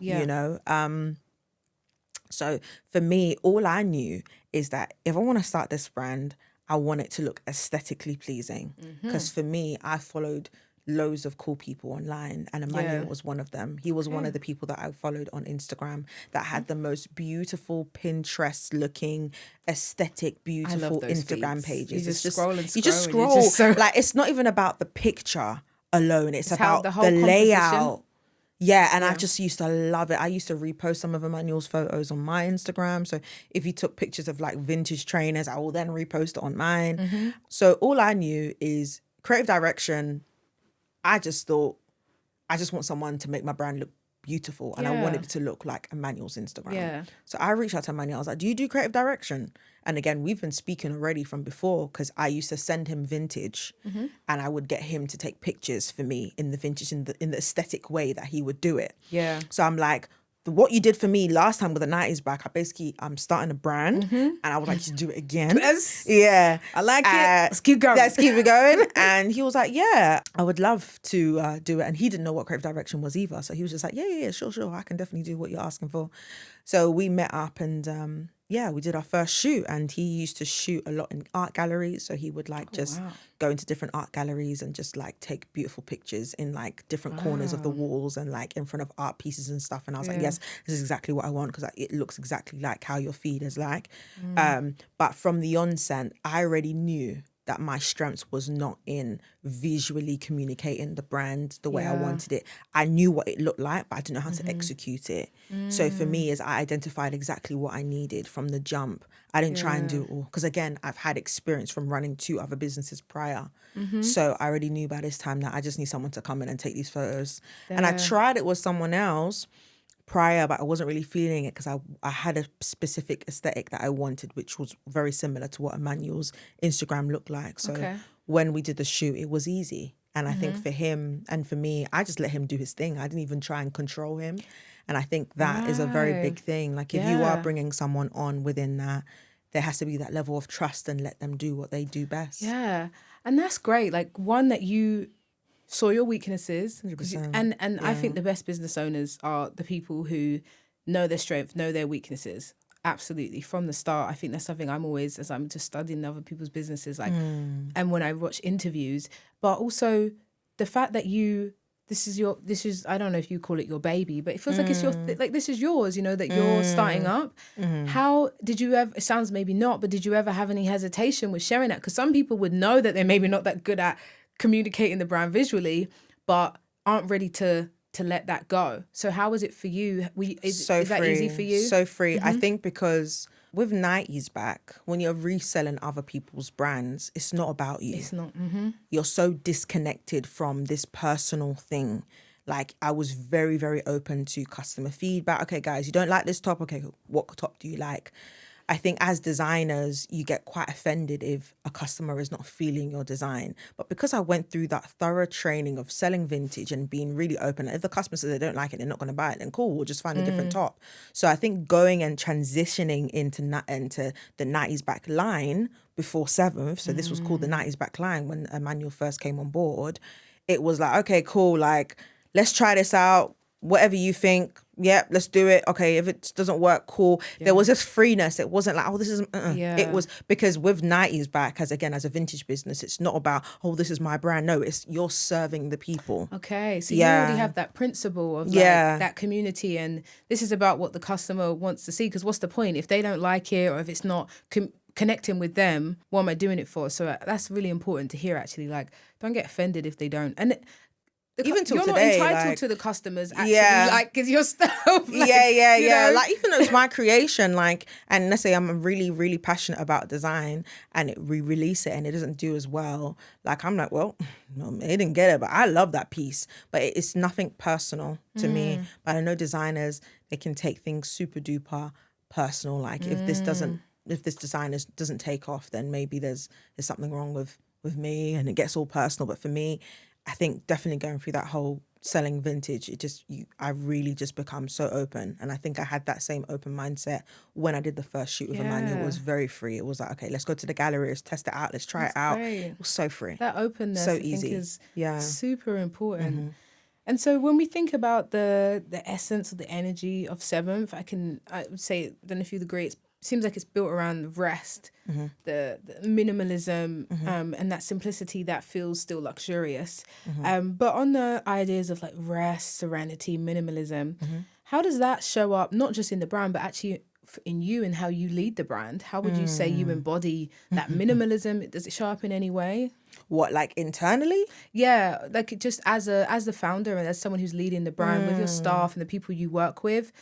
So for me, all I knew is that if I want to start this brand, I want it to look aesthetically pleasing. Because for me, I followed loads of cool people online, and Emmanuel was one of them. He was one of the people that I followed on Instagram that had the most beautiful Pinterest looking aesthetic, beautiful Instagram pages. You just scroll and scroll. You just scroll. Like, it's not even about the picture alone. It's about the layout. Yeah, and I just used to love it. I used to repost some of Emmanuel's photos on my Instagram. So if he took pictures of like vintage trainers, I will then repost it on mine. So all I knew is creative direction. I just thought, I just want someone to make my brand look beautiful, and I wanted it to look like Emmanuel's Instagram. So I reached out to Emmanuel. I was like, do you do creative direction? And again, we've been speaking already from before, because I used to send him vintage and I would get him to take pictures for me in the vintage, in the aesthetic way that he would do it. So I'm like, what you did for me last time with the 90s back, I'm starting a brand, and I would like to do it again. Yeah. I like it. Let's keep going. Let's keep it going. And he was like, yeah, I would love to do it. And he didn't know what creative direction was either. So he was just like, yeah, sure. I can definitely do what you're asking for. So we met up, and we did our first shoot, and he used to shoot a lot in art galleries. So he would go into different art galleries and just like take beautiful pictures in like different corners of the walls and like in front of art pieces and stuff. And I was like, yes, this is exactly what I want, because it looks exactly like how your feed is like. But from the onset, I already knew that my strength was not in visually communicating the brand the way I wanted it. I knew what it looked like, but I didn't know how to execute it. So for me, is I identified exactly what I needed from the jump. I didn't try and do it all, because again, I've had experience from running 2 other businesses prior. So I already knew by this time that I just need someone to come in and take these photos. And I tried it with someone else prior, but I wasn't really feeling it, because I had a specific aesthetic that I wanted, which was very similar to what Emmanuel's Instagram looked like. So when we did the shoot, it was easy. And I think for him and for me, I just let him do his thing. I didn't even try and control him. And I think that is a very big thing. Like, if you are bringing someone on within that, there has to be that level of trust, and let them do what they do best. Yeah. And that's great. Like, one, that you saw your weaknesses. 100%. And I think the best business owners are the people who know their strength, know their weaknesses. Absolutely. From the start, I think that's something I'm always, as I'm just studying other people's businesses, like, and when I watch interviews, but also the fact that this is, I don't know if you call it your baby, but it feels like it's this is yours, that you're starting up. How did you ever, it sounds maybe not, but did you ever have any hesitation with sharing that? Because some people would know that they're maybe not that good at communicating the brand visually, but aren't ready to let that go. So how was it for you? Is that easy for you? So free. I think because with 90s back, when you're reselling other people's brands, it's not about you. It's not. You're so disconnected from this personal thing. Like, I was very, very open to customer feedback. Okay, guys, you don't like this top? Okay, what top do you like? I think as designers, you get quite offended if a customer is not feeling your design. But because I went through that thorough training of selling vintage and being really open, if the customer says they don't like it, they're not going to buy it, then cool, we'll just find a different top. So I think going and transitioning into the 90s back line before 7th, so this was called the 90s back line when Emmanuel first came on board, it was like, okay, cool, like, let's try this out. Whatever you think, yep, let's do it. Okay, if it doesn't work, cool. Yeah. There was this freeness. It wasn't like, oh, this is, Yeah. It was, because with 90s back, as a vintage business, it's not about, oh, this is my brand. No, it's you're serving the people. Okay, so you already have that principle of like that community, and this is about what the customer wants to see, because what's the point if they don't like it, or if it's not connecting with them, what am I doing it for? So that's really important to hear, actually. Like, don't get offended if they don't. And even till you're today, not entitled to the customers actually like is your stuff. Like, yeah. Like, even though it's my creation, like, and let's say I'm really, really passionate about design, and we release it and it doesn't do as well. Like, I'm like, well, no, it didn't get it, but I love that piece. But it's nothing personal to me. But I know designers, they can take things super duper personal. Like, if this designer doesn't take off, then maybe there's something wrong with me, and it gets all personal. But for me, I think definitely going through that whole selling vintage, I really just become so open. And I think I had that same open mindset when I did the first shoot with Emmanuel. It was very free. It was like, okay, let's go to the gallery, let's test it out, let's try it out. Great. It was so free. That openness, so I easy. think, is super important. And so when we think about the essence or the energy of 7th, I would say, then a few agree, it seems like it's built around rest, the minimalism, and that simplicity that feels still luxurious. But on the ideas of like rest, serenity, minimalism, how does that show up, not just in the brand, but actually in you and how you lead the brand? How would you say you embody that minimalism? Does it show up in any way? What, like internally? Yeah, like it just as the founder and as someone who's leading the brand with your staff and the people you work with.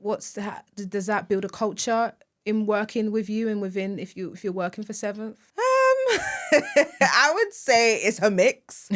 Does that build a culture in working with you and within if you're working for 7th? I would say it's a mix.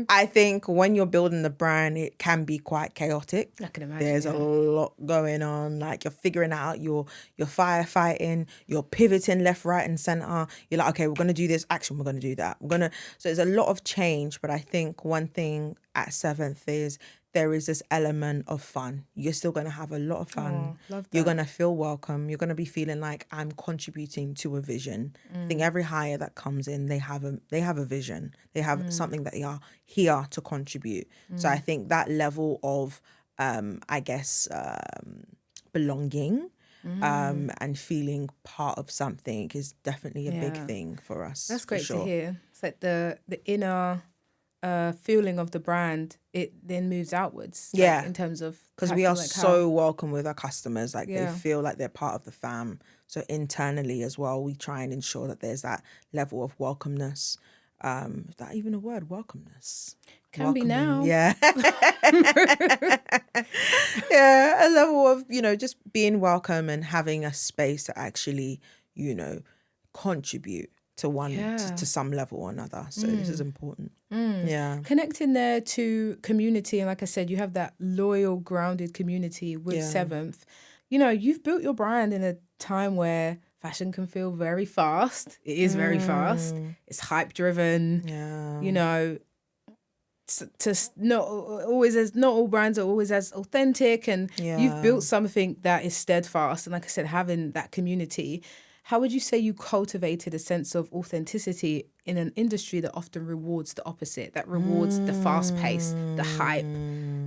I think when you're building the brand, it can be quite chaotic. I can imagine. There's a lot going on. Like, you're figuring out, you're firefighting, you're pivoting left, right, and center. You're like, okay, we're gonna do this action, we're gonna do that. So there's a lot of change, but I think one thing at 7th is there is this element of fun. You're still going to have a lot of fun. Oh, love that. You're going to feel welcome. You're going to be feeling like I'm contributing to a vision. I think every hire that comes in, they have a vision. They have something that they are here to contribute. So I think that level of, belonging and feeling part of something is definitely a big thing for us. That's great to hear. It's like the inner feeling of the brand, it then moves outwards. Like, in terms of, because we are so welcome with our customers. Like, they feel like they're part of the fam. So internally as well, we try and ensure that there's that level of welcomeness. Is that even a word? Welcomeness. Can be now. Yeah. Yeah, a level of, just being welcome and having a space to actually, contribute to to some level or another. So this is important. Yeah. Connecting there to community, and like I said, you have that loyal, grounded community with 7th. You've built your brand in a time where fashion can feel very fast. It is very fast. It's hype driven. Yeah. Not all brands are always as authentic, and you've built something that is steadfast. And like I said, having that community. How would you say you cultivated a sense of authenticity in an industry that often rewards the opposite, that rewards the fast pace, the hype,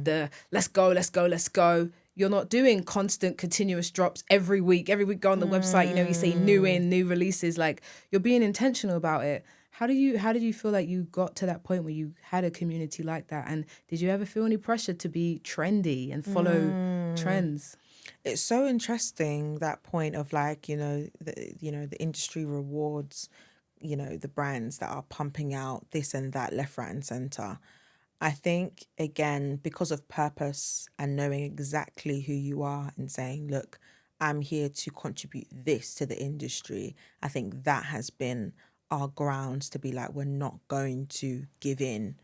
the let's go. You're not doing constant, continuous drops every week. Every week, go on the website, you say new releases. Like, you're being intentional about it. How did you feel like you got to that point where you had a community like that? And did you ever feel any pressure to be trendy and follow trends? It's so interesting, that point of like, the industry rewards, the brands that are pumping out this and that left, right, and center. I think, again, because of purpose and knowing exactly who you are and saying, look, I'm here to contribute this to the industry. I think that has been our grounds to be like, we're not going to give in.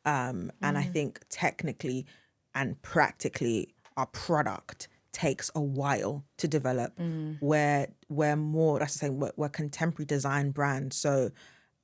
And I think technically and practically our product takes a while to develop. We're more, that's the same, we're contemporary design brands. So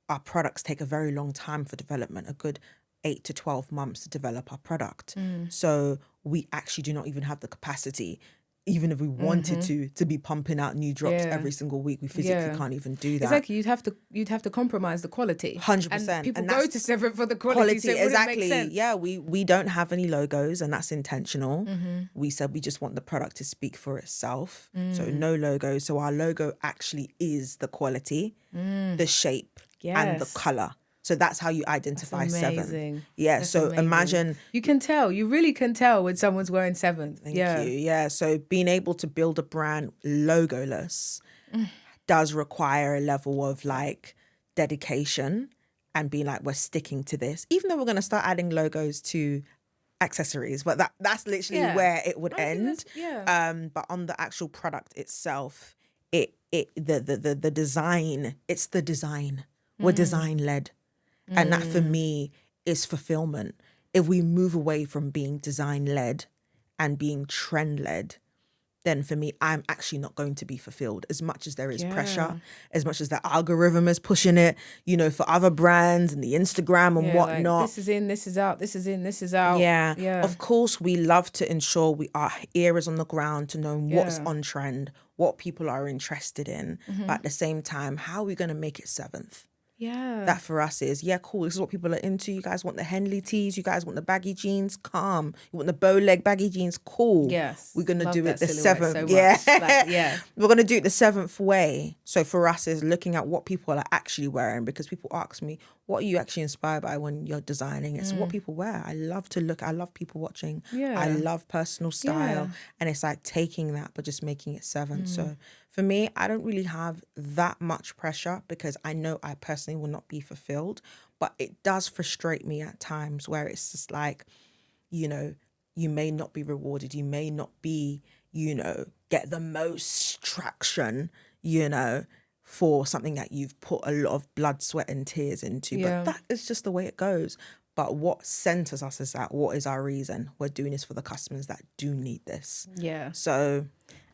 our products take a very long time for development, a good 8 to 12 months to develop our product. So we actually do not even have the capacity, even if we wanted to be pumping out new drops every single week. We physically can't even do that. Exactly. You'd have to compromise the quality. 100%. And people go to Seven for the quality. So it exactly. Make sense. Yeah, we don't have any logos, and that's intentional. We said we just want the product to speak for itself. So no logo. So our logo actually is the quality, the shape, and the color. So that's how you identify Seven. Yeah. That's so amazing. Imagine you really can tell when someone's wearing Seven. Thank you. Yeah. So being able to build a brand logoless does require a level of like dedication and being like, we're sticking to this, even though we're going to start adding logos to accessories, but that's literally where it would end. But on the actual product itself, the design, it's the design. We're design led. And that for me is fulfillment. If we move away from being design led and being trend led, then for me, I'm actually not going to be fulfilled as much as there is pressure, as much as the algorithm is pushing it, for other brands and the Instagram and whatnot. Like, this is in, this is out, this is in, this is out. Yeah. Of course, we love to ensure our ear is on the ground to know what's on trend, what people are interested in. But at the same time, how are we going to make it seventh? Yeah. That for us is, cool. This is what people are into. You guys want the Henley tees. You guys want the baggy jeans. Calm. You want the bow leg baggy jeans. Cool. Yes. We're going to do it the seventh. So We're going to do it the seventh way. So for us is looking at what people are actually wearing, because people ask me, what are you actually inspired by when you're designing? It's what people wear. I love people watching. Yeah. I love personal style. Yeah. And it's like taking that, but just making it seventh. So for me, I don't really have that much pressure because I know I personally will not be fulfilled. But it does frustrate me at times where it's just like, you may not be rewarded. You may not be, get the most traction, for something that you've put a lot of blood, sweat and tears into. But that is just the way it goes. But what centers us is that what is our reason? We're doing this for the customers that do need this. Yeah. So...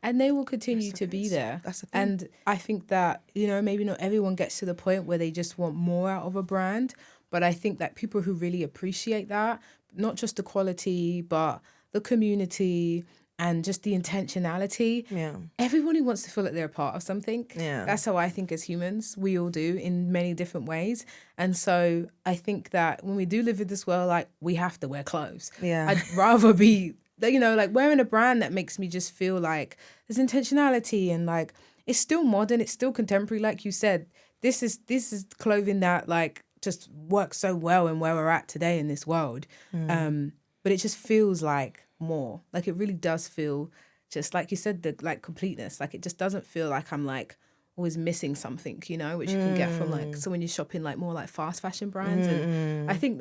And they will continue to be there. That's the thing. And I think that, maybe not everyone gets to the point where they just want more out of a brand. But I think that people who really appreciate that, not just the quality, but the community and just the intentionality. Yeah. Everybody wants to feel like they're a part of something. Yeah. That's how I think as humans, we all do in many different ways. And so I think that when we do live in this world, like, we have to wear clothes. Yeah. I'd rather be... like wearing a brand that makes me just feel like there's intentionality and like it's still modern, it's still contemporary, like you said. This is clothing that like just works so well in where we're at today in this world. But it just feels like more. Like it really does feel just like you said, the like completeness. Like it just doesn't feel like I'm like always missing something, which you can get from like, so when you're shopping like more like fast fashion brands. And I think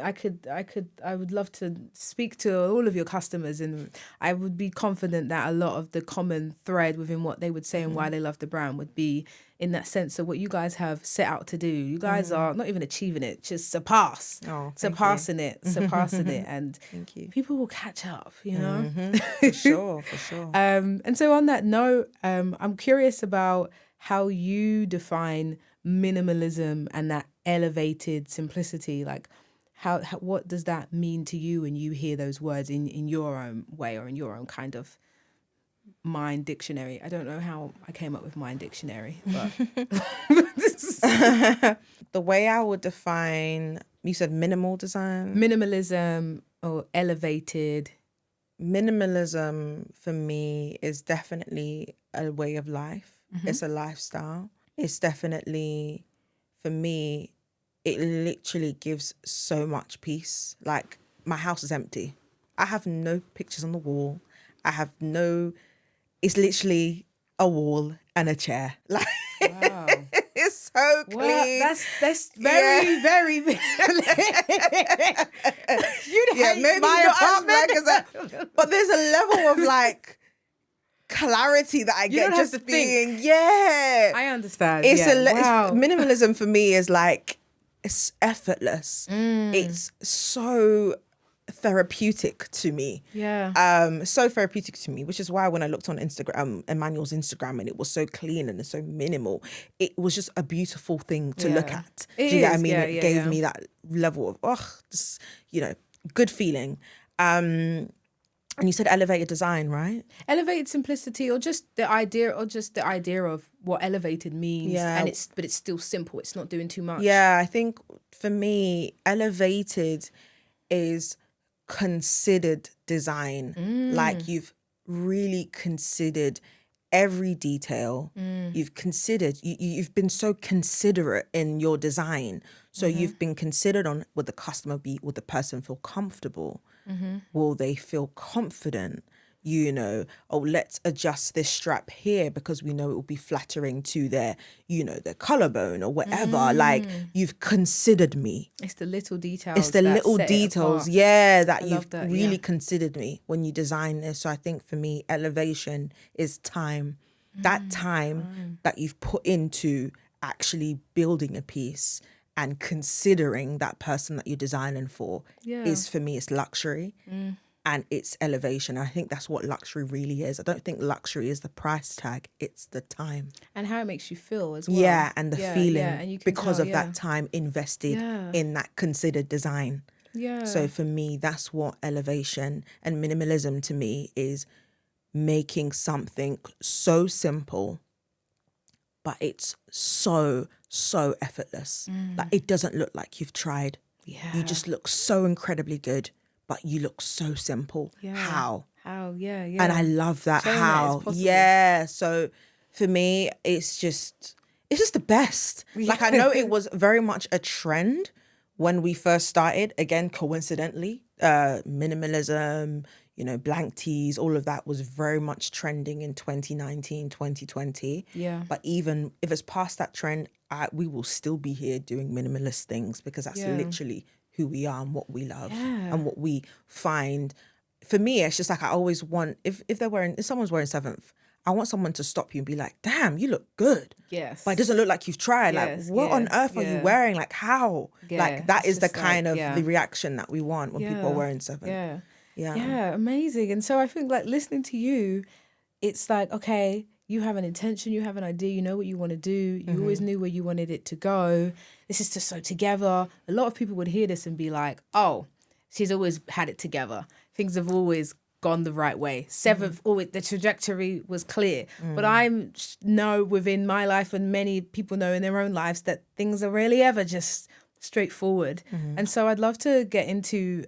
I would love to speak to all of your customers, and I would be confident that a lot of the common thread within what they would say and why they love the brand would be in that sense of what you guys have set out to do. You guys are not even achieving it, just surpassing it. And thank you. People will catch up, For sure. And so on that note, I'm curious about how you define minimalism and that elevated simplicity. Like how what does that mean to you when you hear those words in your own way or in your own kind of mind dictionary? I don't know how I came up with mind dictionary, but the way I would define, you said minimal design? Minimalism or elevated. Minimalism for me is definitely a way of life. It's a lifestyle. It's definitely, for me, it literally gives so much peace. Like, my house is empty. I have no pictures on the wall. It's literally a wall and a chair. Like, wow. It's so clean. Well, that's very, very You'd hate maybe my apartment. but there's a level of like clarity that I get don't have just to being, think. yeah. I understand. It's Wow. minimalism for me is like, it's effortless. It's so therapeutic to me. Yeah. So therapeutic to me, which is why when I looked on Instagram, Emmanuel's Instagram, and it was so clean and so minimal, it was just a beautiful thing to look at. It Do you get what I is. mean? Yeah, It yeah, gave yeah. me that level of, just, good feeling. And you said elevated design, right? Elevated simplicity, or just the idea of what elevated means. Yeah. And it's still simple. It's not doing too much. Yeah, I think for me, elevated is considered design. Like, you've really considered every detail. You've considered, you've been so considerate in your design. So you've been considered on, would the customer would the person feel comfortable? Will they feel confident? Oh, let's adjust this strap here because we know it will be flattering to their, their collarbone or whatever. Like, you've considered me. It's the little details. It's the that little set it details, apart. that I you've love that, really yeah. considered me when you design this. So I think for me, elevation is time. That time that you've put into actually building a piece and considering that person that you're designing for is, for me, it's luxury. And it's elevation. I think that's what luxury really is. I don't think luxury is the price tag. It's the time. And how it makes you feel as well. Yeah, and the feeling and you can because tell, of that time invested in that considered design. Yeah. So for me, that's what elevation and minimalism to me is, making something so simple, but it's so, so effortless. Like, it doesn't look like you've tried. Yeah. You just look so incredibly good, but you look so simple. Yeah. How? Yeah. And I love that. Showing that How? it's possible. Yeah. So for me, it's just the best. Like, I know it was very much a trend when we first started. Again, coincidentally, minimalism, blank tees, all of that was very much trending in 2019, 2020. Yeah. But even if it's past that trend, we will still be here doing minimalist things because that's literally who we are and what we love and what we find. For me, it's just like, I always want, if someone's wearing Seventh, I want someone to stop you and be like, damn, you look good. Yes. But it doesn't look like you've tried. Yes, Like, what on yes, earth are you wearing? Like, how? Yeah, Like, that it's is the just kind like, of the reaction that we want when people are wearing Seventh. Yeah. Yeah. Yeah, amazing. And so I think, like, listening to you, it's like, okay, you have an intention, you have an idea, you know what you want to do, you always knew where you wanted it to go. This is just so together. A lot of people would hear this and be like, oh, she's always had it together. Things have always gone the right way. Seventh, always, the trajectory was clear. But I know within my life, and many people know in their own lives, that things are rarely ever just straightforward. And so I'd love to get into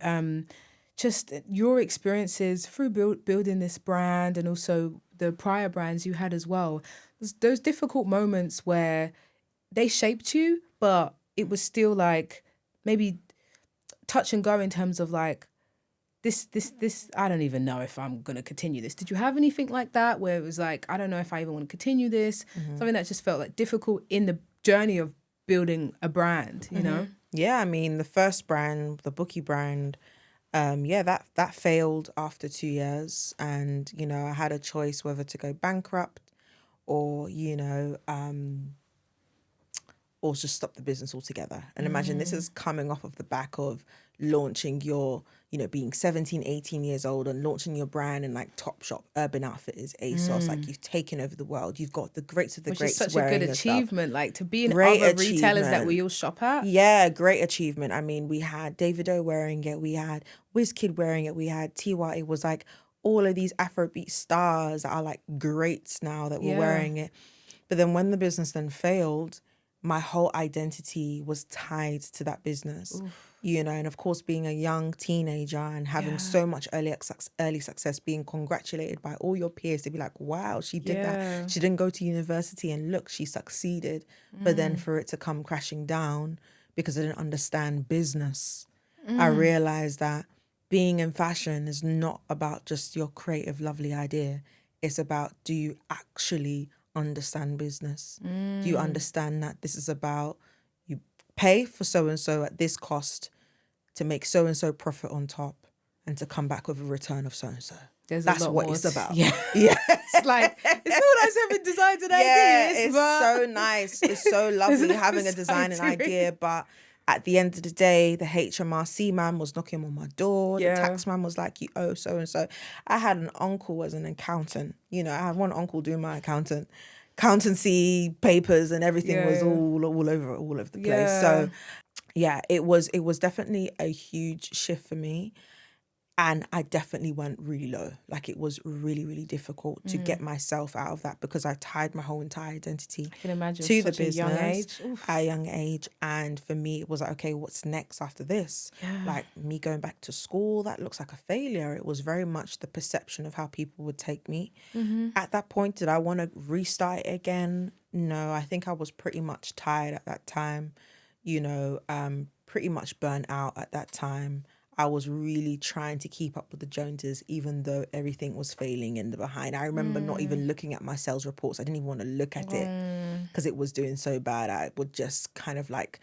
just your experiences through building this brand, and also the prior brands you had as well. Those difficult moments where they shaped you, but it was still like maybe touch and go in terms of like, this, I don't even know if I'm going to continue this. Did you have anything like that where it was like, I don't know if I even want to continue this? Something that just felt like difficult in the journey of building a brand, you know? Yeah, I mean, the first brand, the Bukki brand, that failed after 2 years. And, I had a choice whether to go bankrupt or, or just stop the business altogether. And imagine this is coming off of the back of launching your, being 17, 18 years old and launching your brand in like Topshop, Urban Outfitters, ASOS. Like, you've taken over the world. You've got the greats of the Which greats is such a good achievement, like to be in Great other retailers that achievement. we all shop at. Yeah, great achievement. I mean, we had Davido wearing it. We had Wizkid wearing it. We had Tiwa. It was like all of these Afrobeat stars that are like greats now that were wearing it. But then when the business then failed, my whole identity was tied to that business. Oof. And of course, being a young teenager and having so much early success, being congratulated by all your peers, to be like, wow, she did that. She didn't go to university and look, she succeeded. But then for it to come crashing down because I didn't understand business, I realized that being in fashion is not about just your creative, lovely idea. It's about, do you actually understand business? Do you understand that this is about, you pay for so-and-so at this cost to make so-and-so profit on top and to come back with a return of so-and-so? That's what it's about. Yeah. Yeah. It's like, it's so nice having designs and ideas. It's but so nice. It's so lovely there's having no a design and side to it. idea, but at the end of the day, the HMRC man was knocking on my door. Yeah. The tax man was like, you owe so and so. I had an uncle as an accountant. I had one uncle doing my accountancy papers, and everything was all over the place. So yeah, it was definitely a huge shift for me. And I definitely went really low. Like, it was really, really difficult to get myself out of that, because I tied my whole entire identity I can imagine, to the such a business young age. at a young age. And for me, it was like, okay, what's next after this? Like, me going back to school, that looks like a failure. It was very much the perception of how people would take me. At that point, did I want to restart it again? No, I think I was pretty much tired at that time, pretty much burnt out at that time. I was really trying to keep up with the Joneses, even though everything was failing in the behind. I remember not even looking at my sales reports. I didn't even want to look at it because it was doing so bad. I would just kind of like,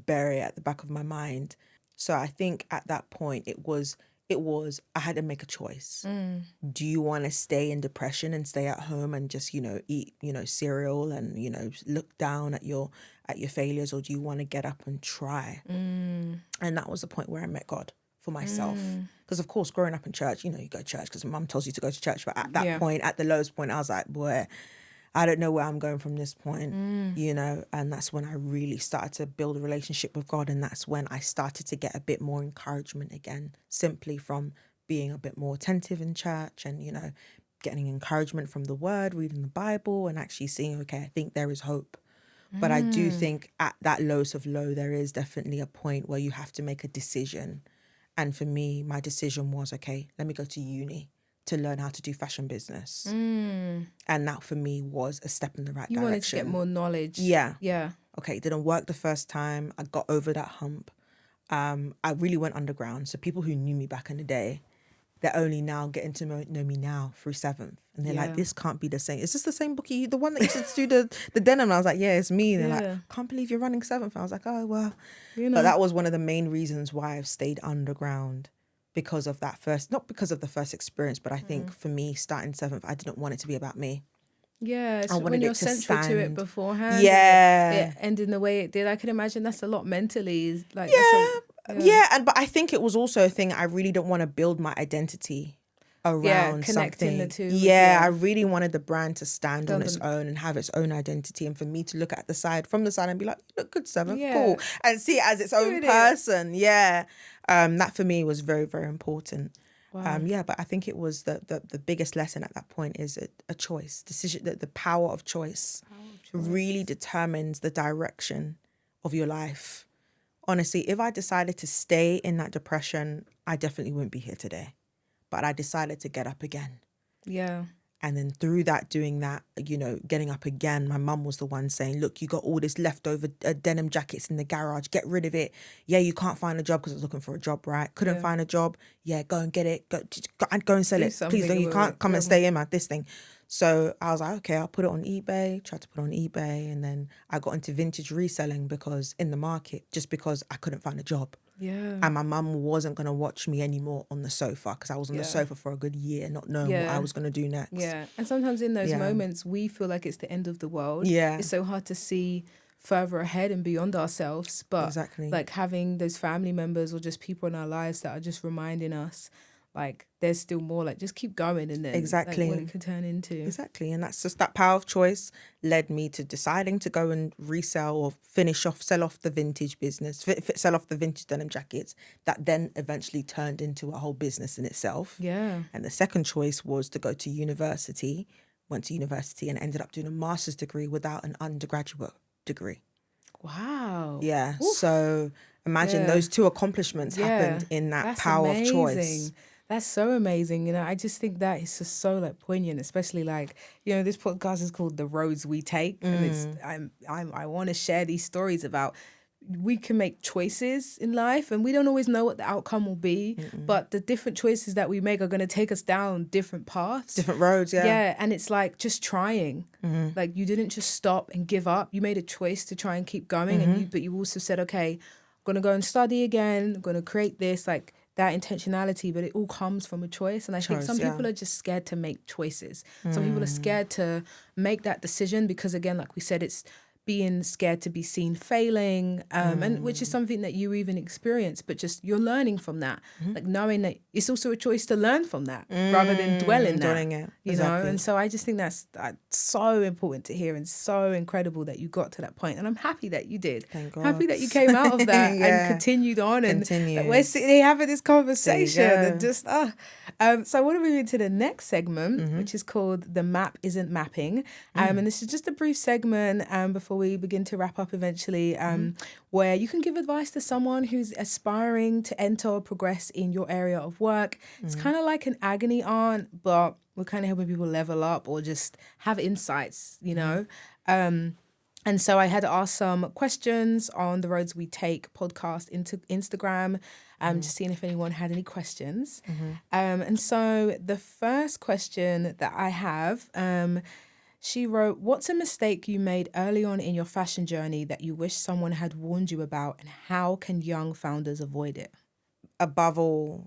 bury it at the back of my mind. So I think at that point it was, I had to make a choice. Do you want to stay in depression and stay at home and just, eat, cereal and, look down at your failures, or do you want to get up and try? And that was the point where I met God for myself. Because of course, growing up in church, you go to church because mum tells you to go to church. But at that point, at the lowest point, I was like, boy, I don't know where I'm going from this point, and that's when I really started to build a relationship with God. And that's when I started to get a bit more encouragement again, simply from being a bit more attentive in church and, getting encouragement from the word, reading the Bible, and actually seeing, okay, I think there is hope. But I do think at that lowest of low, there is definitely a point where you have to make a decision. And for me, my decision was, okay, let me go to uni to learn how to do fashion business. And that for me was a step in the right direction. You wanted to get more knowledge. Yeah. Yeah. Okay, it didn't work the first time. I got over that hump. I really went underground. So people who knew me back in the day, they're only now getting to know me now through 7th. And they're like, this can't be the same. Is this the same Bukki? The one that used to do the denim? And I was like, yeah, it's me. And they're like, can't believe you're running 7th. And I was like, oh, well. But that was one of the main reasons why I've stayed underground, because of that not because of the first experience, but I think for me, starting 7th, I didn't want it to be about me. Yeah, it's when you're central to it beforehand. Yeah. It ended the way it did. I can imagine that's a lot mentally. Like, but I think it was also a thing. I really don't want to build my identity around connecting something. the two. I really wanted the brand to stand on its own and have its own identity, and for me to look at from the side and be like, you look good, 7th, cool, and see it as its own person. That for me was very, very important. Wow. But I think it was the biggest lesson at that point is a choice, decision. The power of choice really determines the direction of your life. Honestly, if I decided to stay in that depression, I definitely wouldn't be here today. But I decided to get up again. Yeah. And then through that, doing that, getting up again, my mum was the one saying, look, you got all this leftover denim jackets in the garage. Get rid of it. Yeah, you can't find a job because I was looking for a job, right? Couldn't find a job. Yeah, go and get it. Go and sell it. Please don't. You can't come and stay in this thing. So I was like, okay, I'll put it on eBay, tried to put it on eBay. And then I got into vintage reselling because in the market, just because I couldn't find a job. Yeah. And my mum wasn't going to watch me anymore on the sofa, because I was on the sofa for a good year, not knowing what I was going to do next. Yeah. And sometimes in those moments, we feel like it's the end of the world. Yeah. It's so hard to see further ahead and beyond ourselves. But like having those family members or just people in our lives that are just reminding us, like, there's still more, like, just keep going, and then like, what it could turn into. Exactly. And that's just that power of choice led me to deciding to go and resell or sell off the vintage business, sell off the vintage denim jackets, that then eventually turned into a whole business in itself. Yeah. And the second choice was to go to university, went to university and ended up doing a master's degree without an undergraduate degree. Wow. Yeah. Oof. So imagine those two accomplishments happened in that power of choice. That's so amazing. I just think that is just so like poignant, especially like, this podcast is called The Roads We Take. And it's, I want to share these stories about, we can make choices in life and we don't always know what the outcome will be, but the different choices that we make are going to take us down different paths. Different roads, yeah. Yeah, and it's like just trying. Like, you didn't just stop and give up. You made a choice to try and keep going, but you also said, okay, I'm going to go and study again. I'm going to create this. Like, that intentionality, but it all comes from a choice. And I think some people are just scared to make choices. Some people are scared to make that decision because, again, like we said, it's being scared to be seen failing, and which is something that you even experience, but just you're learning from that, like knowing that it's also a choice to learn from that rather than dwell in that, you know. And so I just think that's so important to hear and so incredible that you got to that point. And I'm happy that you did. Thank God. Happy that you came out of that and continued on, and that we're sitting here having this conversation and just so I want to move into the next segment, which is called The Map Isn't Mapping, and this is just a brief segment before we begin to wrap up eventually, where you can give advice to someone who's aspiring to enter or progress in your area of work. It's kind of like an agony aunt, but we're kind of helping people level up or just have insights, you know. And so I had to ask some questions on the Roads We Take podcast into Instagram, just seeing if anyone had any questions. And so the first question that I have, she wrote, what's a mistake you made early on in your fashion journey that you wish someone had warned you about, and how can young founders avoid it? Above all,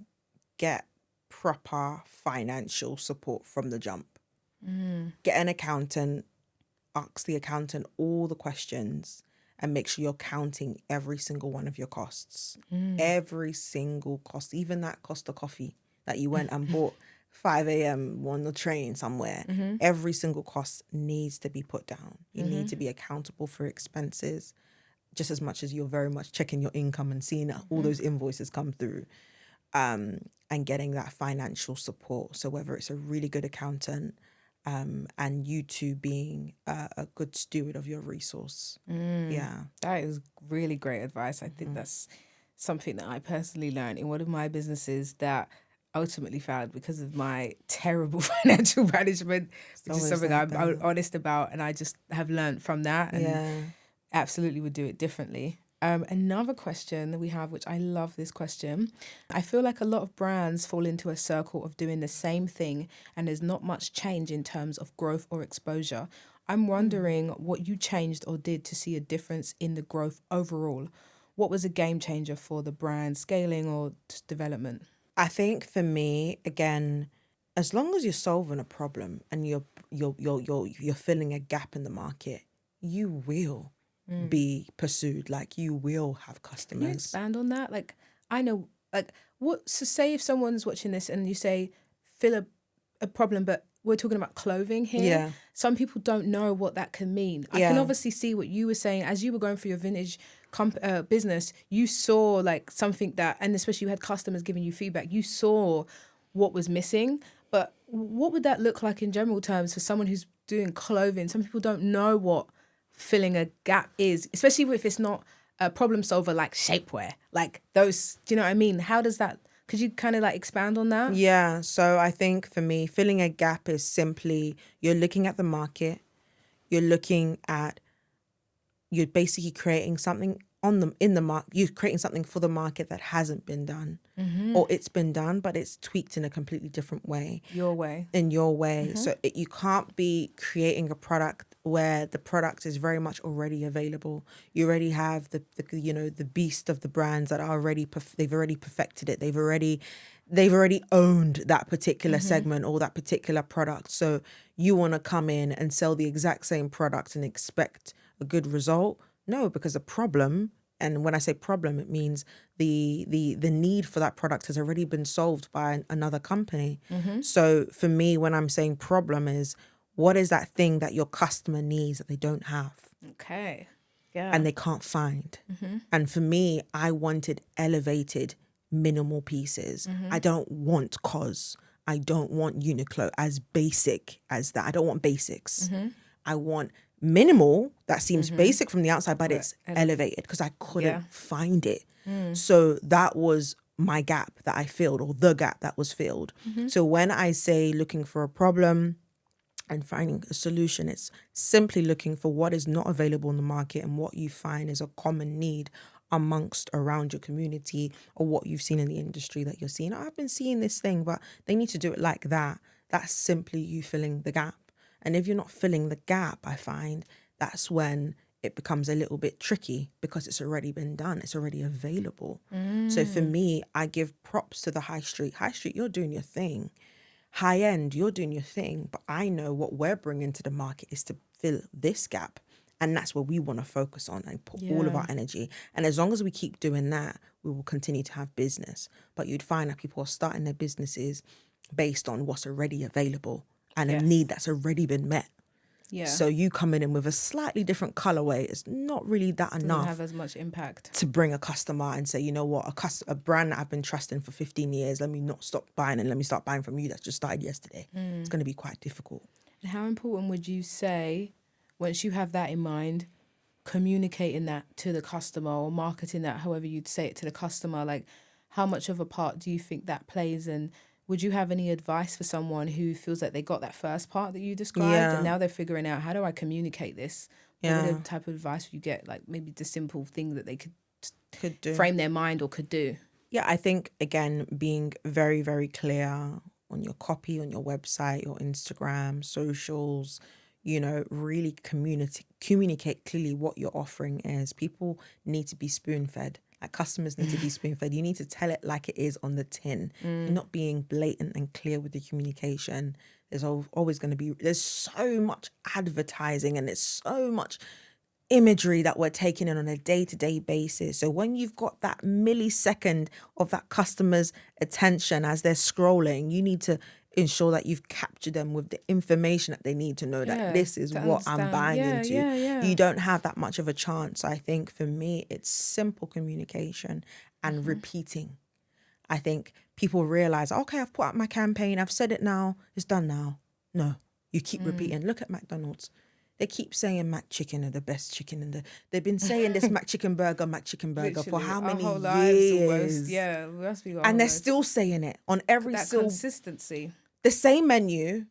get proper financial support from the jump. Get an accountant, ask the accountant all the questions, and make sure you're counting every single one of your costs. Every single cost, even that cost of coffee that you went and bought 5 a.m. on the train somewhere. Every single cost needs to be put down. You need to be accountable for expenses just as much as you're very much checking your income and seeing all those invoices come through, and getting that financial support. So whether it's a really good accountant, and you two being a good steward of your resource. That is really great advice. I think that's something that I personally learned in one of my businesses that ultimately failed because of my terrible financial management, which is something I'm honest about, and I just have learned from that and absolutely would do it differently. Another question that we have, which I love this question. I feel like a lot of brands fall into a circle of doing the same thing and there's not much change in terms of growth or exposure. I'm wondering what you changed or did to see a difference in the growth overall. What was a game changer for the brand scaling or development? I think for me, again, as long as you're solving a problem and you're filling a gap in the market, you will be pursued. Like, you will have customers. Can you expand on that? Like, I know, like, what? So say if someone's watching this and you say fill a problem, but we're talking about clothing here. Yeah. Some people don't know what that can mean. I can obviously see what you were saying as you were going through your vintage business. You saw like something that, and especially you had customers giving you feedback. You saw what was missing. But what would that look like in general terms for someone who's doing clothing? Some people don't know what filling a gap is, especially if it's not a problem solver like shapewear, like those. Do you know what I mean? How does that? Could you kind of like expand on that? Yeah. So I think for me, filling a gap is simply you're looking at the market, you're basically creating something in the market. You're creating something for the market that hasn't been done, or it's been done, but it's tweaked in a completely different way. Your way. In your way. So you can't be creating a product where the product is very much already available. You already have the beast of the brands that are already they've already perfected it. They've already owned that particular segment or that particular product. So you want to come in and sell the exact same product and expect a good result? No, because a problem, and when I say problem, it means the need for that product has already been solved by another company. So for me, when I'm saying problem, is what is that thing that your customer needs that they don't have? Okay. Yeah. And they can't find. And for me, I wanted elevated, minimal pieces. I don't want COS. I don't want Uniqlo as basic as that. I don't want basics. I want minimal that seems basic from the outside, but it's elevated because I couldn't find it. So that was my gap that I filled, or the gap that was filled. So when I say looking for a problem and finding a solution, it's simply looking for what is not available in the market and what you find is a common need around your community, or what you've seen in the industry that you're seeing. I've been seeing this thing, but they need to do it like that. That's simply you filling the gap. And if you're not filling the gap, I find that's when it becomes a little bit tricky because it's already been done. It's already available. So for me, I give props to the high street. High street, you're doing your thing. High end, you're doing your thing. But I know what we're bringing to the market is to fill this gap. And that's where we want to focus on and put all of our energy. And as long as we keep doing that, we will continue to have business. But you'd find that people are starting their businesses based on what's already available and a need that's already been met. Yeah. So you coming in with a slightly different colorway is not really that enough. Doesn't have as much impact to bring a customer and say, you know what, a brand that I've been trusting for 15 years, let me not stop buying and let me start buying from you that's just started yesterday. It's going to be quite difficult. And how important would you say, once you have that in mind, communicating that to the customer or marketing that, however you'd say it, to the customer, like how much of a part do you think that plays? And would you have any advice for someone who feels like they got that first part that you described and now they're figuring out, how do I communicate this? What type of advice would you get? Like maybe the simple thing that they could do, frame their mind or could do. Yeah, I think, again, being very, very clear on your copy, on your website, your Instagram, socials, you know, really communicate clearly what your offering is. People need to be spoon-fed. Like customers need to be spoon-fed. You need to tell it like it is on the tin. You're not being blatant and clear with the communication. There's always going to be, there's so much advertising and there's so much imagery that we're taking in on a day-to-day basis. So when you've got that millisecond of that customer's attention as they're scrolling, you need to ensure that you've captured them with the information that they need to know that this is what I'm buying into. You don't have that much of a chance. I think for me, it's simple communication and repeating. I think people realize, okay, I've put out my campaign, I've said it now, it's done now. No, you keep repeating. Look at McDonald's. They keep saying Mac Chicken are the best chicken they've been saying this Mac Chicken burger for how many years? Yeah, must be and they're still saying it on every consistency. The same menu,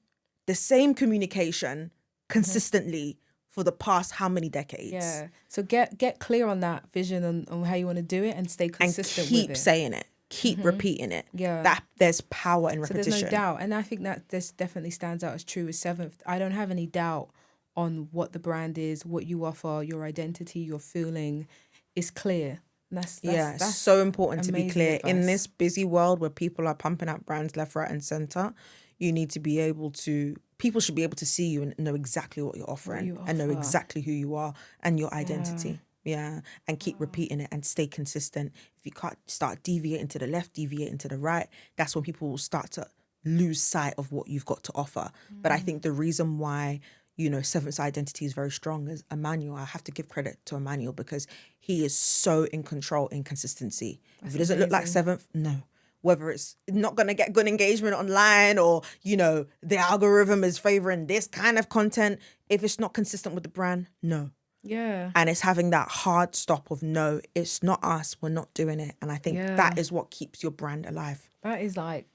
the same communication consistently for the past how many decades? Yeah. So get clear on that vision on how you want to do it and stay consistent with it. And keep saying it. Keep repeating it. Yeah. That there's power in repetition. So there's no doubt. And I think that this definitely stands out as true as Seventh. I don't have any doubt on what the brand is, what you offer, your identity, your feeling is clear. That's so important to be clear. Advice. In this busy world where people are pumping out brands left, right and center, you need to be able to, people should be able to see you and know exactly what you're offering and know exactly who you are and your identity. Yeah. And keep repeating it and stay consistent. If you can't start deviating to the left, deviating to the right, that's when people will start to lose sight of what you've got to offer. But I think the reason why, you know, Seventh's identity is very strong as Emmanuel. I have to give credit to Emmanuel because he is so in control in consistency. If it doesn't look like Seventh, no. Whether it's not going to get good engagement online or, you know, the algorithm is favoring this kind of content. If it's not consistent with the brand, no. Yeah. And it's having that hard stop of no, it's not us. We're not doing it. And I think that is what keeps your brand alive. That is like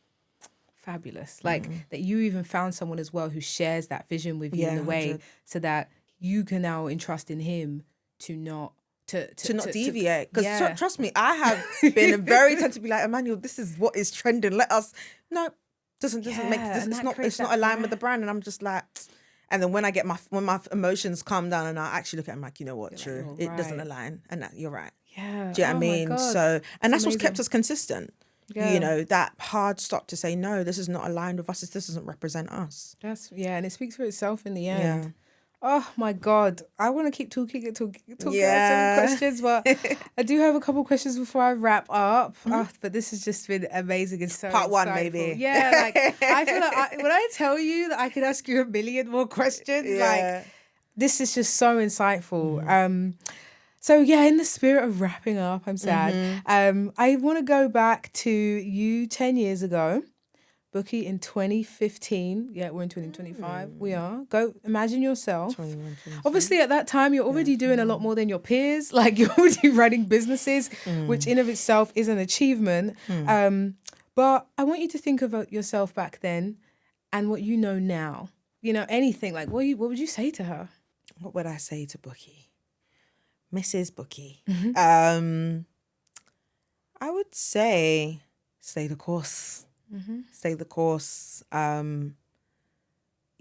fabulous. Like that you even found someone as well who shares that vision with you in a way 100. So that you can now entrust in him to not deviate. Because trust me, I have been very tempted to be like, Emmanuel, this is what is trending. Let us doesn't make this, it's not aligned with the brand. And I'm just like, and then when my emotions calm down and I actually look at it, I'm like, you know what, true. It doesn't align. And that you're right. Yeah. Do you know what I mean? So and that's what's kept us consistent. Yeah. You know, that hard stop to say, no, this is not aligned with us. This doesn't represent us. And it speaks for itself in the end. Yeah. Oh my God. I want to keep talking about some questions, but I do have a couple questions before I wrap up. But this has just been amazing and so Part insightful. 1 maybe. Yeah, like I feel like when I tell you that I could ask you a million more questions, like this is just so insightful. So yeah, in the spirit of wrapping up, I'm sad. I want to go back to you 10 years ago. Bukki in 2015. Yeah, we're in 2025. We are. Go imagine yourself. 21, obviously, at that time, you're already doing a lot more than your peers. Like you're already running businesses, which in of itself is an achievement. But I want you to think of yourself back then and what you know now. You know, anything. Like what would you say to her? What would I say to Bukki? Mrs. Bukki. I would say stay the course. Stay the course. You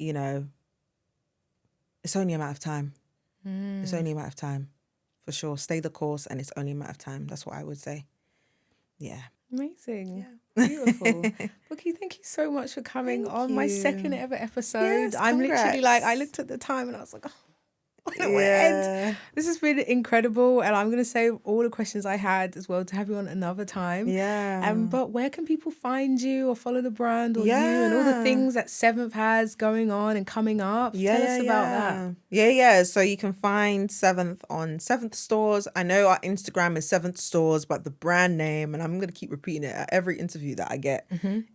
know, it's only a matter of time. It's only a matter of time, for sure. Stay the course, and it's only a matter of time. That's what I would say. Yeah. Amazing. Yeah. Beautiful. Bukki, thank you so much for coming on my second ever episode. Yes, I'm literally like, I looked at the time and I was like, oh, end. This has been incredible, and I'm going to save all the questions I had as well to have you on another time. But where can people find you or follow the brand or you and all the things that Seventh has going on and coming up? Tell us about that. So you can find Seventh on Seventh Stores. I know our Instagram is Seventh Stores, but the brand name, and I'm going to keep repeating it at every interview that I get,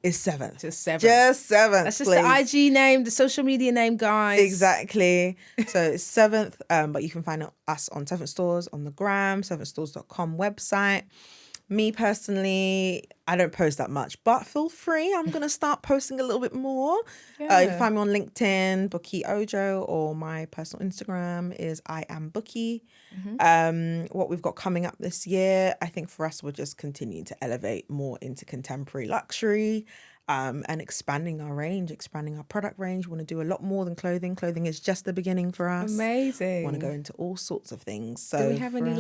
is Seventh. Just Seventh. That's just the IG name, the social media name, guys. Exactly. So it's Seventh. But you can find us on Seventh Stores on the gram, seventhstores.com website. Me personally, I don't post that much, but feel free. I'm going to start posting a little bit more. You can find me on LinkedIn, Bukki Ojo, or my personal Instagram is I am Bukki. What we've got coming up this year, I think for us, we'll just continue to elevate more into contemporary luxury. And expanding our range, expanding our product range. We want to do a lot more than clothing. Clothing is just the beginning for us. Amazing. We want to go into all sorts of things. So do we have any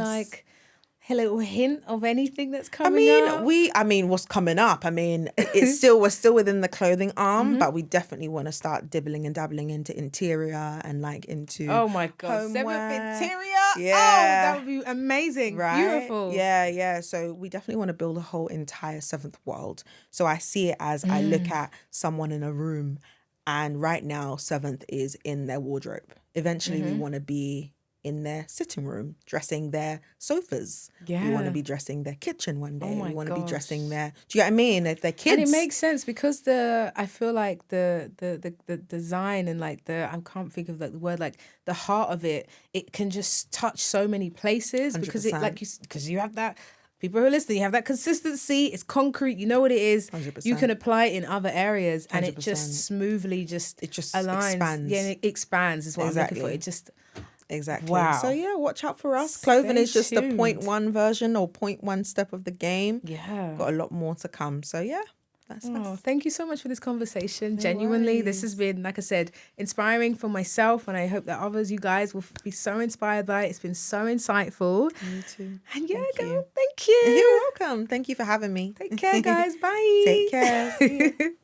a little hint of anything that's coming up? What's coming up? We're still within the clothing arm, but we definitely want to start dibbling and dabbling into interior and into oh my god, homeware. Seventh interior. That would be amazing. Right? Beautiful. Yeah. So we definitely want to build a whole entire Seventh world. So I see it as I look at someone in a room, and right now Seventh is in their wardrobe. Eventually we want to be in their sitting room, dressing their sofas. We want to be dressing their kitchen one day. We want to be dressing their, do you get what I mean? Their kids. And it makes sense because I feel like the design and I can't think of the word, the heart of it can just touch so many places 100%. Because you have that. People who are listening, you have that consistency. It's concrete. You know what it is. 100%. You can apply it in other areas, and 100%. it just smoothly it just aligns. Expands. Yeah, it expands is what I'm looking for. It just exactly. Wow. So watch out for us. Clothing is just the 0.1 version or 0.1 step of the game. Yeah, got a lot more to come. So that's us. Thank you so much for this conversation. Genuinely, this has been, like I said, inspiring for myself, and I hope that others, you guys, will be so inspired by it. It's been so insightful. Me too. And thank you. You're welcome. Thank you for having me. Take care, guys. Bye. Take care. See you.